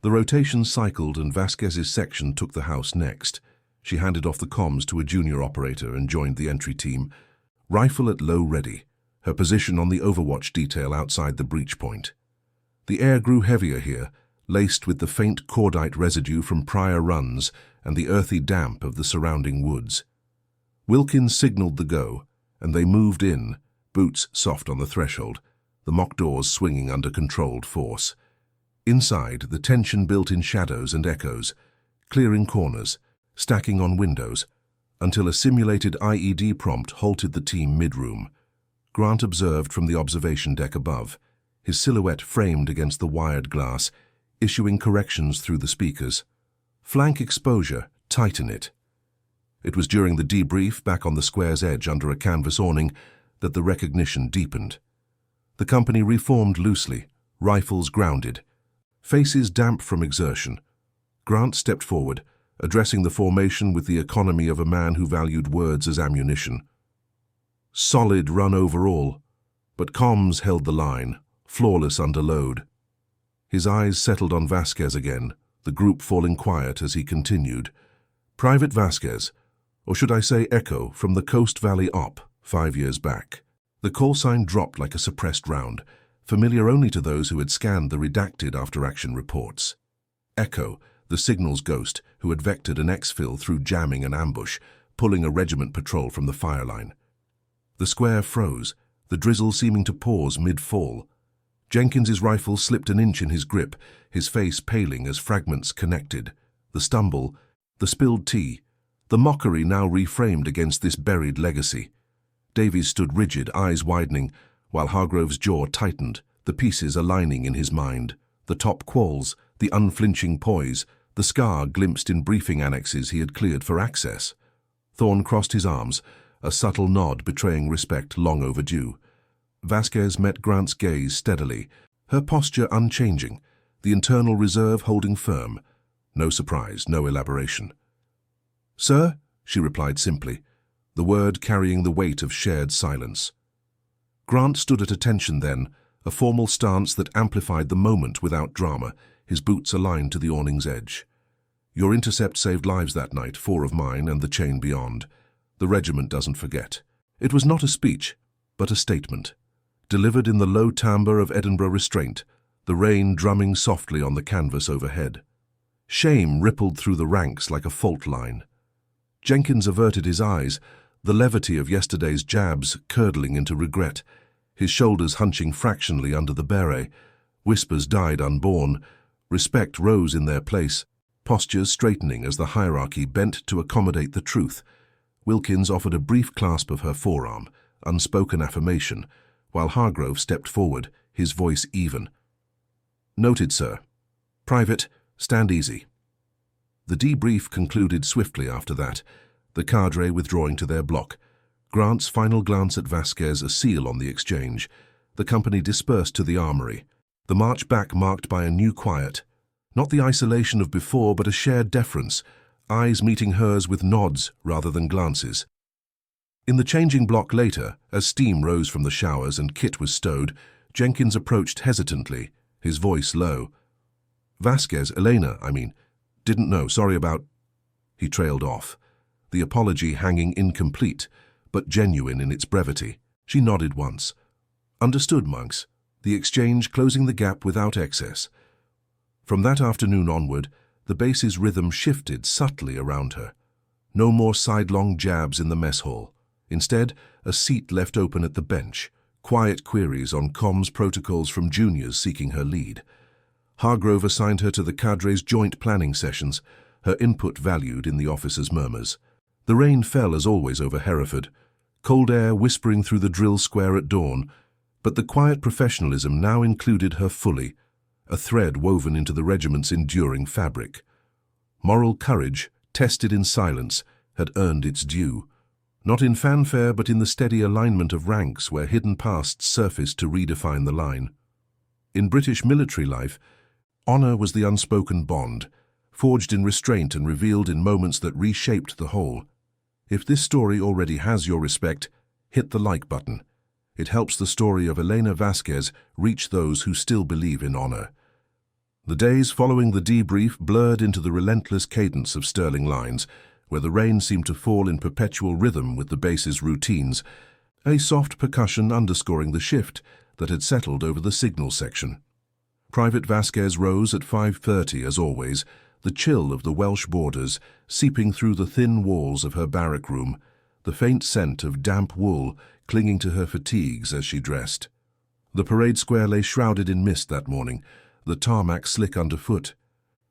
The rotation cycled and Vasquez's section took the house next. She handed off the comms to a junior operator and joined the entry team, rifle at low ready, her position on the overwatch detail outside the breach point. The air grew heavier here, laced with the faint cordite residue from prior runs and the earthy damp of the surrounding woods. Wilkins signaled the go, and they moved in, boots soft on the threshold, the mock doors swinging under controlled force. Inside, the tension built in shadows and echoes, clearing corners, stacking on windows, until a simulated IED prompt halted the team mid-room. Grant observed from the observation deck above, his silhouette framed against the wired glass, issuing corrections through the speakers. "Flank exposure, tighten it." It was during the debrief back on the square's edge under a canvas awning that the recognition deepened. The company reformed loosely, rifles grounded, faces damp from exertion. Grant stepped forward, addressing the formation with the economy of a man who valued words as ammunition. Solid run overall, but comms held the line, flawless under load. His eyes settled on Vasquez again, the group falling quiet as he continued. "Private Vasquez, or should I say Echo, from the Coast Valley Op, 5 years back." The call sign dropped like a suppressed round, familiar only to those who had scanned the redacted after-action reports. Echo, the signals ghost, who had vectored an exfil through jamming an ambush, pulling a regiment patrol from the fire line. The square froze, the drizzle seeming to pause mid-fall. Jenkins's rifle slipped an inch in his grip, his face paling as fragments connected. The stumble, the spilled tea, the mockery now reframed against this buried legacy. Davies stood rigid, eyes widening, while Hargrove's jaw tightened, the pieces aligning in his mind. The top quals, the unflinching poise, the scar glimpsed in briefing annexes he had cleared for access. Thorne crossed his arms, a subtle nod betraying respect long overdue. Vasquez met Grant's gaze steadily, her posture unchanging, the internal reserve holding firm. No surprise, no elaboration. "Sir?" she replied simply, the word carrying the weight of shared silence. Grant stood at attention then, a formal stance that amplified the moment without drama, his boots aligned to the awning's edge. "Your intercept saved lives that night, 4 of mine and the chain beyond. The regiment doesn't forget." It was not a speech, but a statement, delivered in the low timbre of Edinburgh restraint, the rain drumming softly on the canvas overhead. Shame rippled through the ranks like a fault line. Jenkins averted his eyes, the levity of yesterday's jabs curdling into regret, his shoulders hunching fractionally under the beret. Whispers died unborn, respect rose in their place, postures straightening as the hierarchy bent to accommodate the truth. Wilkins offered a brief clasp of her forearm, unspoken affirmation, while Hargrove stepped forward, his voice even. "Noted, sir. Private, stand easy." The debrief concluded swiftly after that, the cadre withdrawing to their block. Grant's final glance at Vasquez a seal on the exchange. The company dispersed to the armory, the march back marked by a new quiet. Not the isolation of before, but a shared deference, eyes meeting hers with nods rather than glances. In the changing block later, as steam rose from the showers and kit was stowed, Jenkins approached hesitantly, his voice low. "Vasquez, Elena, didn't know, sorry about—" He trailed off, the apology hanging incomplete, but genuine in its brevity. She nodded once. "Understood, monks," the exchange closing the gap without excess. From that afternoon onward, the base's rhythm shifted subtly around her. No more sidelong jabs in the mess hall. Instead, a seat left open at the bench, quiet queries on comms protocols from juniors seeking her lead. Hargrove assigned her to the cadre's joint planning sessions, her input valued in the officers' murmurs. The rain fell as always over Hereford, cold air whispering through the drill square at dawn, but the quiet professionalism now included her fully, a thread woven into the regiment's enduring fabric. Moral courage, tested in silence, had earned its due, not in fanfare but in the steady alignment of ranks where hidden pasts surfaced to redefine the line. In British military life, honor was the unspoken bond, forged in restraint and revealed in moments that reshaped the whole. If this story already has your respect, hit the like button. It helps the story of Elena Vasquez reach those who still believe in honor. The days following the debrief blurred into the relentless cadence of Sterling lines, where the rain seemed to fall in perpetual rhythm with the base's routines, a soft percussion underscoring the shift that had settled over the signal section. Private Vasquez rose at 5:30 as always, the chill of the Welsh borders seeping through the thin walls of her barrack room, the faint scent of damp wool clinging to her fatigues as she dressed. The parade square lay shrouded in mist that morning, the tarmac slick underfoot,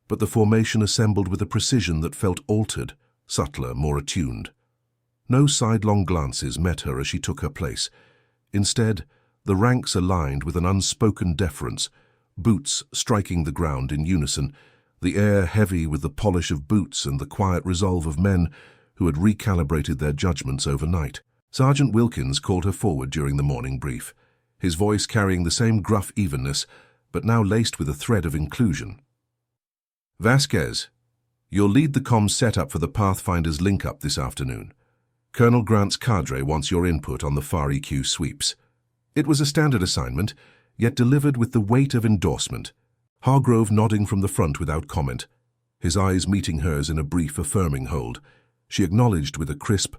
but the formation assembled with a precision that felt altered, subtler, more attuned. No sidelong glances met her as she took her place. Instead, the ranks aligned with an unspoken deference, boots striking the ground in unison, the air heavy with the polish of boots and the quiet resolve of men who had recalibrated their judgments overnight. Sergeant Wilkins called her forward during the morning brief, his voice carrying the same gruff evenness, but now laced with a thread of inclusion. "Vasquez, you'll lead the comms setup for the Pathfinder's link-up this afternoon. Colonel Grant's cadre wants your input on the Far EQ sweeps." It was a standard assignment, yet delivered with the weight of endorsement, Hargrove nodding from the front without comment, his eyes meeting hers in a brief affirming hold. She acknowledged with a crisp,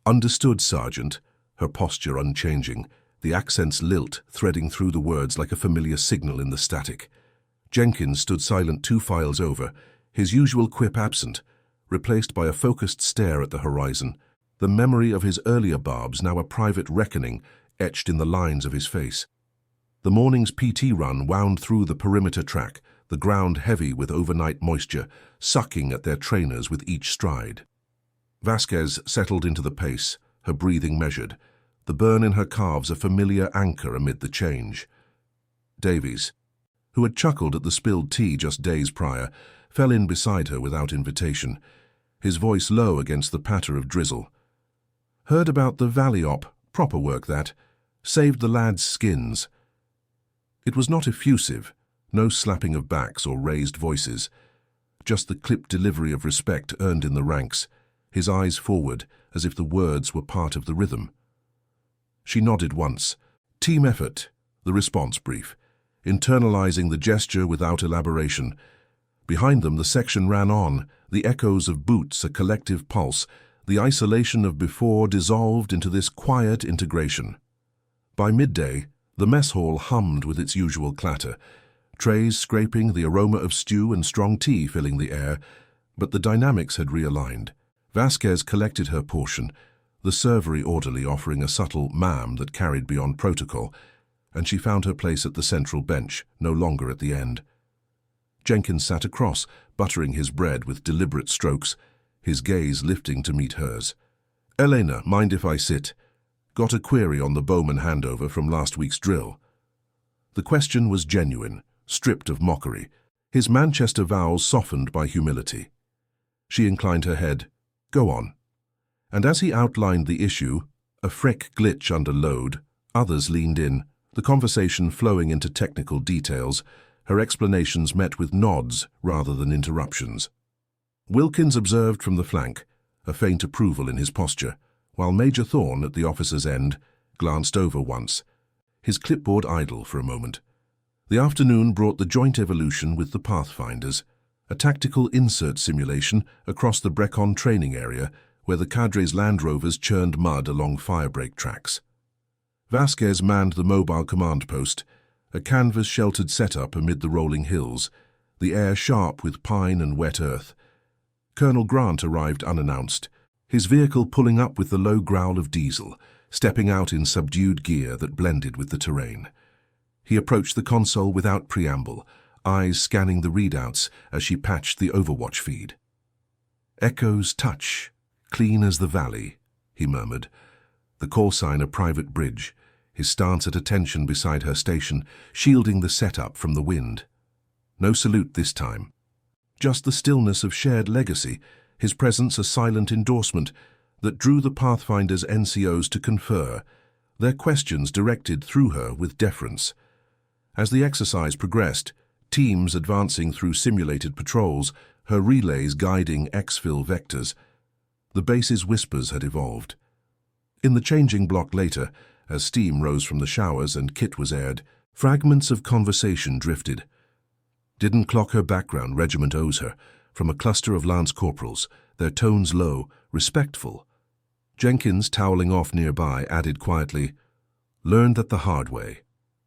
"Understood, Sergeant," her posture unchanging, the accent's lilt threading through the words like a familiar signal in the static. Jenkins stood silent 2 files over, his usual quip absent, replaced by a focused stare at the horizon, the memory of his earlier barbs now a private reckoning etched in the lines of his face. The morning's PT run wound through the perimeter track, the ground heavy with overnight moisture, sucking at their trainers with each stride. Vasquez settled into the pace, her breathing measured, the burn in her calves a familiar anchor amid the change. Davies, who had chuckled at the spilled tea just days prior, fell in beside her without invitation, his voice low against the patter of drizzle. "Heard about the valley op, proper work that. Saved the lads' skins." It was not effusive, no slapping of backs or raised voices, just the clipped delivery of respect earned in the ranks, his eyes forward as if the words were part of the rhythm. She nodded once. Team effort, the response brief, internalizing the gesture without elaboration. Behind them the section ran on, the echoes of boots a collective pulse, the isolation of before dissolved into this quiet integration. By midday, the mess hall hummed with its usual clatter, trays scraping, the aroma of stew and strong tea filling the air, but the dynamics had realigned. Vasquez collected her portion, the servery orderly offering a subtle ma'am that carried beyond protocol, and she found her place at the central bench, no longer at the end. Jenkins sat across, buttering his bread with deliberate strokes, his gaze lifting to meet hers. "Elena, mind if I sit? Got a query on the Bowman handover from last week's drill." The question was genuine, stripped of mockery, his Manchester vowels softened by humility. She inclined her head. "Go on." And as he outlined the issue, a freck glitch under load, others leaned in, the conversation flowing into technical details, her explanations met with nods rather than interruptions. Wilkins observed from the flank, a faint approval in his posture, while Major Thorne, at the officer's end, glanced over once, his clipboard idle for a moment. The afternoon brought the joint evolution with the Pathfinders, a tactical insert simulation across the Brecon training area where the cadre's Land Rovers churned mud along firebreak tracks. Vasquez manned the mobile command post, a canvas-sheltered setup amid the rolling hills, the air sharp with pine and wet earth. Colonel Grant arrived unannounced, his vehicle pulling up with the low growl of diesel, stepping out in subdued gear that blended with the terrain. He approached the console without preamble, eyes scanning the readouts as she patched the Overwatch feed. "Echoes touch, clean as the valley," he murmured, the call sign a private bridge, his stance at attention beside her station, shielding the setup from the wind. No salute this time. Just the stillness of shared legacy, his presence a silent endorsement that drew the Pathfinder's NCOs to confer, their questions directed through her with deference. As the exercise progressed, teams advancing through simulated patrols, her relays guiding exfil vectors, the base's whispers had evolved. In the changing block later, as steam rose from the showers and kit was aired, fragments of conversation drifted. Didn't clock her background regiment owes her, from a cluster of lance corporals, their tones low, respectful. Jenkins, toweling off nearby, added quietly, "Learned that the hard way,"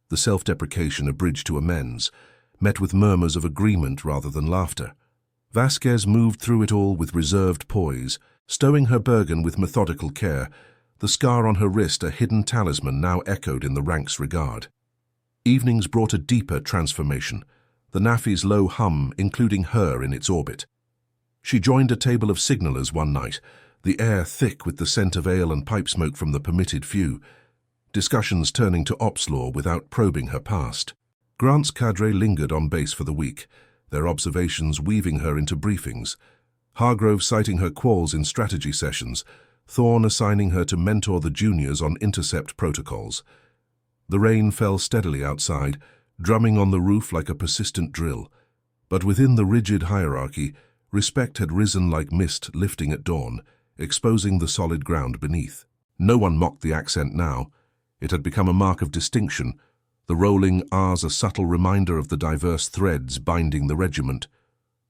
the self-deprecation a bridge to amends, met with murmurs of agreement rather than laughter. Vasquez moved through it all with reserved poise, stowing her Bergen with methodical care, the scar on her wrist a hidden talisman now echoed in the rank's regard. Evenings brought a deeper transformation, the NAFI's low hum including her in its orbit. She joined a table of signallers one night, the air thick with the scent of ale and pipe smoke from the permitted few, discussions turning to ops law without probing her past. Grant's cadre lingered on base for the week, their observations weaving her into briefings, Hargrove citing her quals in strategy sessions, Thorne assigning her to mentor the juniors on intercept protocols. The rain fell steadily outside, drumming on the roof like a persistent drill, but within the rigid hierarchy, respect had risen like mist lifting at dawn, exposing the solid ground beneath. No one mocked the accent now. It had become a mark of distinction, the rolling R's a subtle reminder of the diverse threads binding the regiment.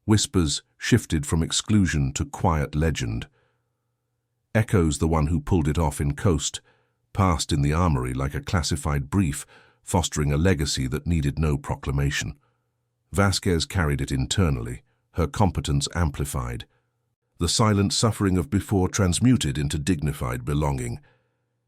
Whispers shifted from exclusion to quiet legend. Echoes, the one who pulled it off in Coast, passed in the armory like a classified brief, fostering a legacy that needed no proclamation. Vasquez carried it internally, her competence amplified. The silent suffering of before transmuted into dignified belonging.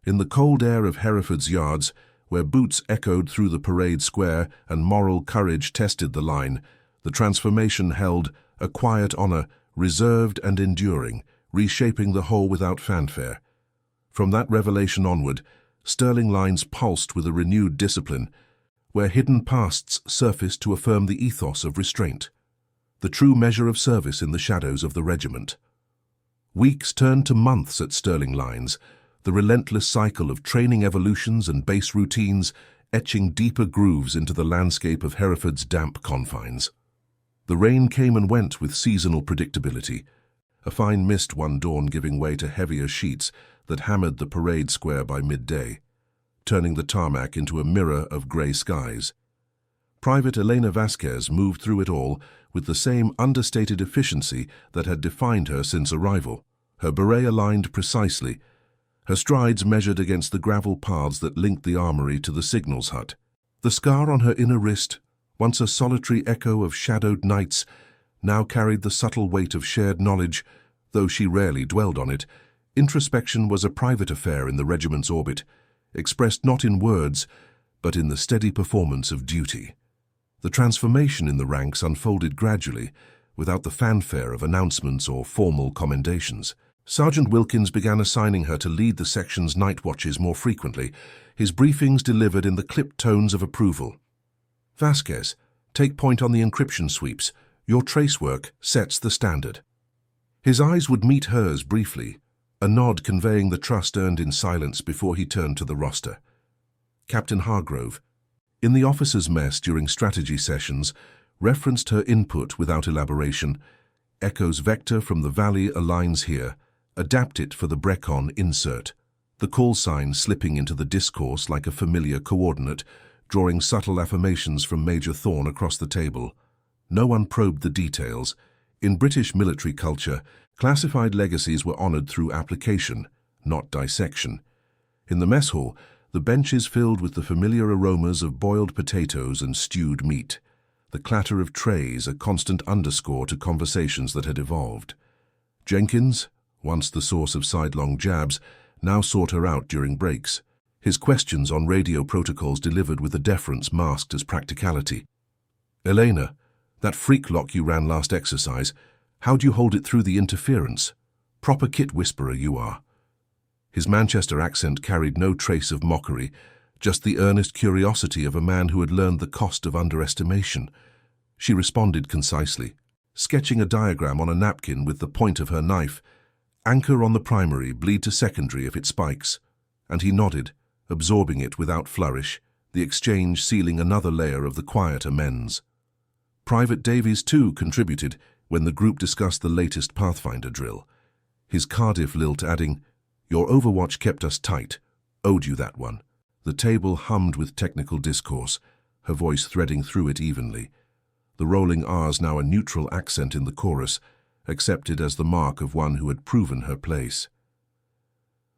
In the cold air of Hereford's yards, where boots echoed through the parade square and moral courage tested the line, the transformation held a quiet honor, reserved and enduring, reshaping the whole without fanfare. From that revelation onward, Sterling lines pulsed with a renewed discipline, where hidden pasts surfaced to affirm the ethos of restraint. the true measure of service in the shadows of the regiment. Weeks turned to months at Stirling Lines, the relentless cycle of training evolutions and base routines etching deeper grooves into the landscape of Hereford's damp confines. The rain came and went with seasonal predictability, a fine mist one dawn giving way to heavier sheets that hammered the parade square by midday, turning the tarmac into a mirror of grey skies. Private Elena Vasquez moved through it all with the same understated efficiency that had defined her since arrival, her beret aligned precisely, her strides measured against the gravel paths that linked the armory to the signals hut. The scar on her inner wrist, once a solitary echo of shadowed nights, now carried the subtle weight of shared knowledge, though she rarely dwelled on it. Introspection was a private affair in the regiment's orbit, expressed not in words, but in the steady performance of duty. The transformation in the ranks unfolded gradually, without the fanfare of announcements or formal commendations. Sergeant Wilkins began assigning her to lead the section's night watches more frequently, his briefings delivered in the clipped tones of approval. "Vasquez, take point on the encryption sweeps. Your trace work sets the standard." His eyes would meet hers briefly, a nod conveying the trust earned in silence before he turned to the roster. Captain Hargrove, in the officers' mess during strategy sessions, referenced her input without elaboration. "Echo's vector from the valley aligns here. Adapt it for the Brecon insert." The call sign slipping into the discourse like a familiar coordinate, drawing subtle affirmations from Major Thorne across the table. No one probed the details. In British military culture, classified legacies were honored through application, not dissection. In the mess hall, the benches filled with the familiar aromas of boiled potatoes and stewed meat, the clatter of trays a constant underscore to conversations that had evolved. Jenkins, once the source of sidelong jabs, now sought her out during breaks, his questions on radio protocols delivered with a deference masked as practicality. "Elena, that freak lock you ran last exercise, how'd you hold it through the interference? Proper kit whisperer you are." His Manchester accent carried no trace of mockery, just the earnest curiosity of a man who had learned the cost of underestimation. She responded concisely, sketching a diagram on a napkin with the point of her knife. "Anchor on the primary, bleed to secondary if it spikes." And he nodded, absorbing it without flourish, the exchange sealing another layer of the quiet amends. Private Davies, too, contributed when the group discussed the latest Pathfinder drill, his Cardiff lilt adding, "Your Overwatch kept us tight. Owed you that one." The table hummed with technical discourse, her voice threading through it evenly. The rolling R's now a neutral accent in the chorus, accepted as the mark of one who had proven her place.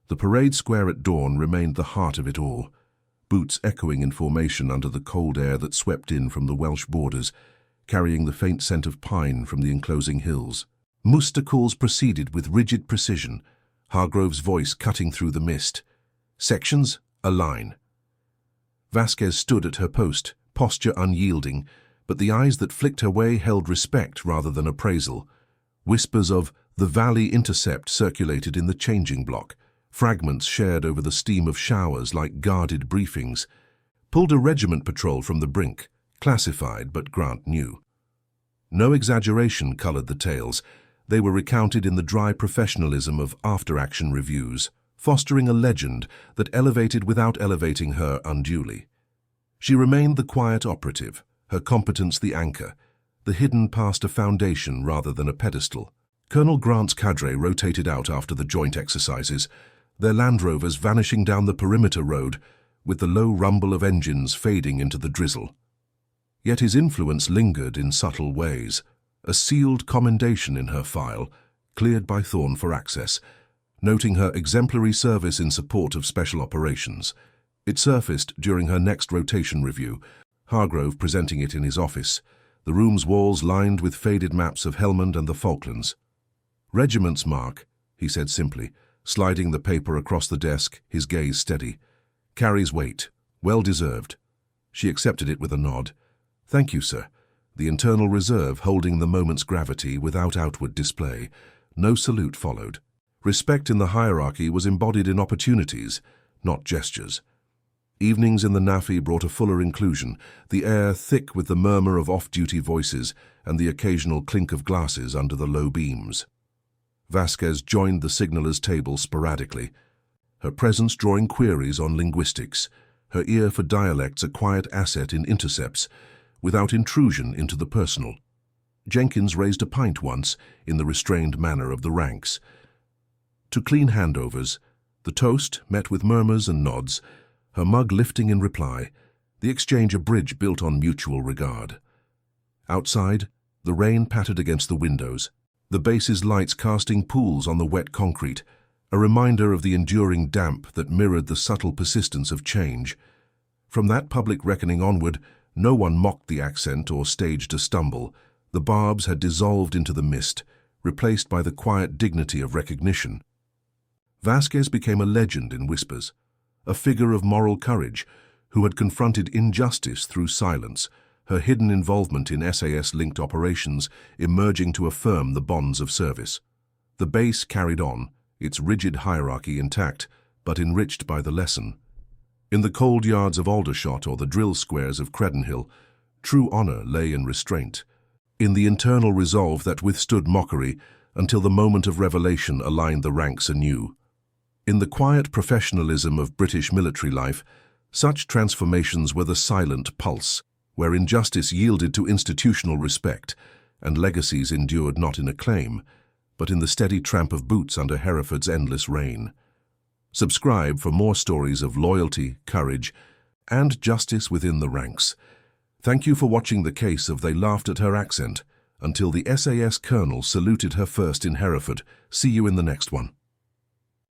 The parade square at dawn remained the heart of it all, boots echoing in formation under the cold air that swept in from the Welsh borders, carrying the faint scent of pine from the enclosing hills. Muster calls proceeded with rigid precision, Hargrove's voice cutting through the mist. "Sections, align." Vasquez stood at her post, posture unyielding, but the eyes that flicked her way held respect rather than appraisal. Whispers of "the valley intercept" circulated in the changing block, fragments shared over the steam of showers like guarded briefings. "Pulled a regiment patrol from the brink, classified but Grant knew." No exaggeration colored the tales. They were recounted in the dry professionalism of after-action reviews, fostering a legend that elevated without elevating her unduly. She remained the quiet operative, her competence the anchor, the hidden past a foundation rather than a pedestal. Colonel Grant's cadre rotated out after the joint exercises, their Land Rovers vanishing down the perimeter road, with the low rumble of engines fading into the drizzle. Yet his influence lingered in subtle ways, a sealed commendation in her file, cleared by Thorne for access, noting her exemplary service in support of special operations. It surfaced during her next rotation review, Hargrove presenting it in his office, the room's walls lined with faded maps of Helmand and the Falklands. "Regiment's mark," he said simply, sliding the paper across the desk, his gaze steady. "Carries weight. Well deserved." She accepted it with a nod. "Thank you, sir." The internal reserve holding the moment's gravity without outward display. No salute followed. Respect in the hierarchy was embodied in opportunities, not gestures. Evenings in the NAFI brought a fuller inclusion, the air thick with the murmur of off-duty voices and the occasional clink of glasses under the low beams. Vasquez joined the signaller's table sporadically, her presence drawing queries on linguistics, her ear for dialects a quiet asset in intercepts, without intrusion into the personal. Jenkins raised a pint once, in the restrained manner of the ranks. To clean handovers, the toast met with murmurs and nods, her mug lifting in reply, the exchange a bridge built on mutual regard. Outside, the rain pattered against the windows, the base's lights casting pools on the wet concrete, a reminder of the enduring damp that mirrored the subtle persistence of change. From that public reckoning onward, no one mocked the accent or staged a stumble. The barbs had dissolved into the mist, replaced by the quiet dignity of recognition. Vasquez became a legend in whispers, a figure of moral courage who had confronted injustice through silence, her hidden involvement in SAS-linked operations emerging to affirm the bonds of service. The base carried on, its rigid hierarchy intact, but enriched by the lesson. In the cold yards of Aldershot or the drill squares of Credenhill, true honour lay in restraint, in the internal resolve that withstood mockery until the moment of revelation aligned the ranks anew. In the quiet professionalism of British military life, such transformations were the silent pulse, where injustice yielded to institutional respect, and legacies endured not in acclaim, but in the steady tramp of boots under Hereford's endless reign. Subscribe for more stories of loyalty, courage, and justice within the ranks. Thank you for watching the case of They Laughed at Her Accent, until the SAS colonel saluted her first in Hereford. See you in the next one.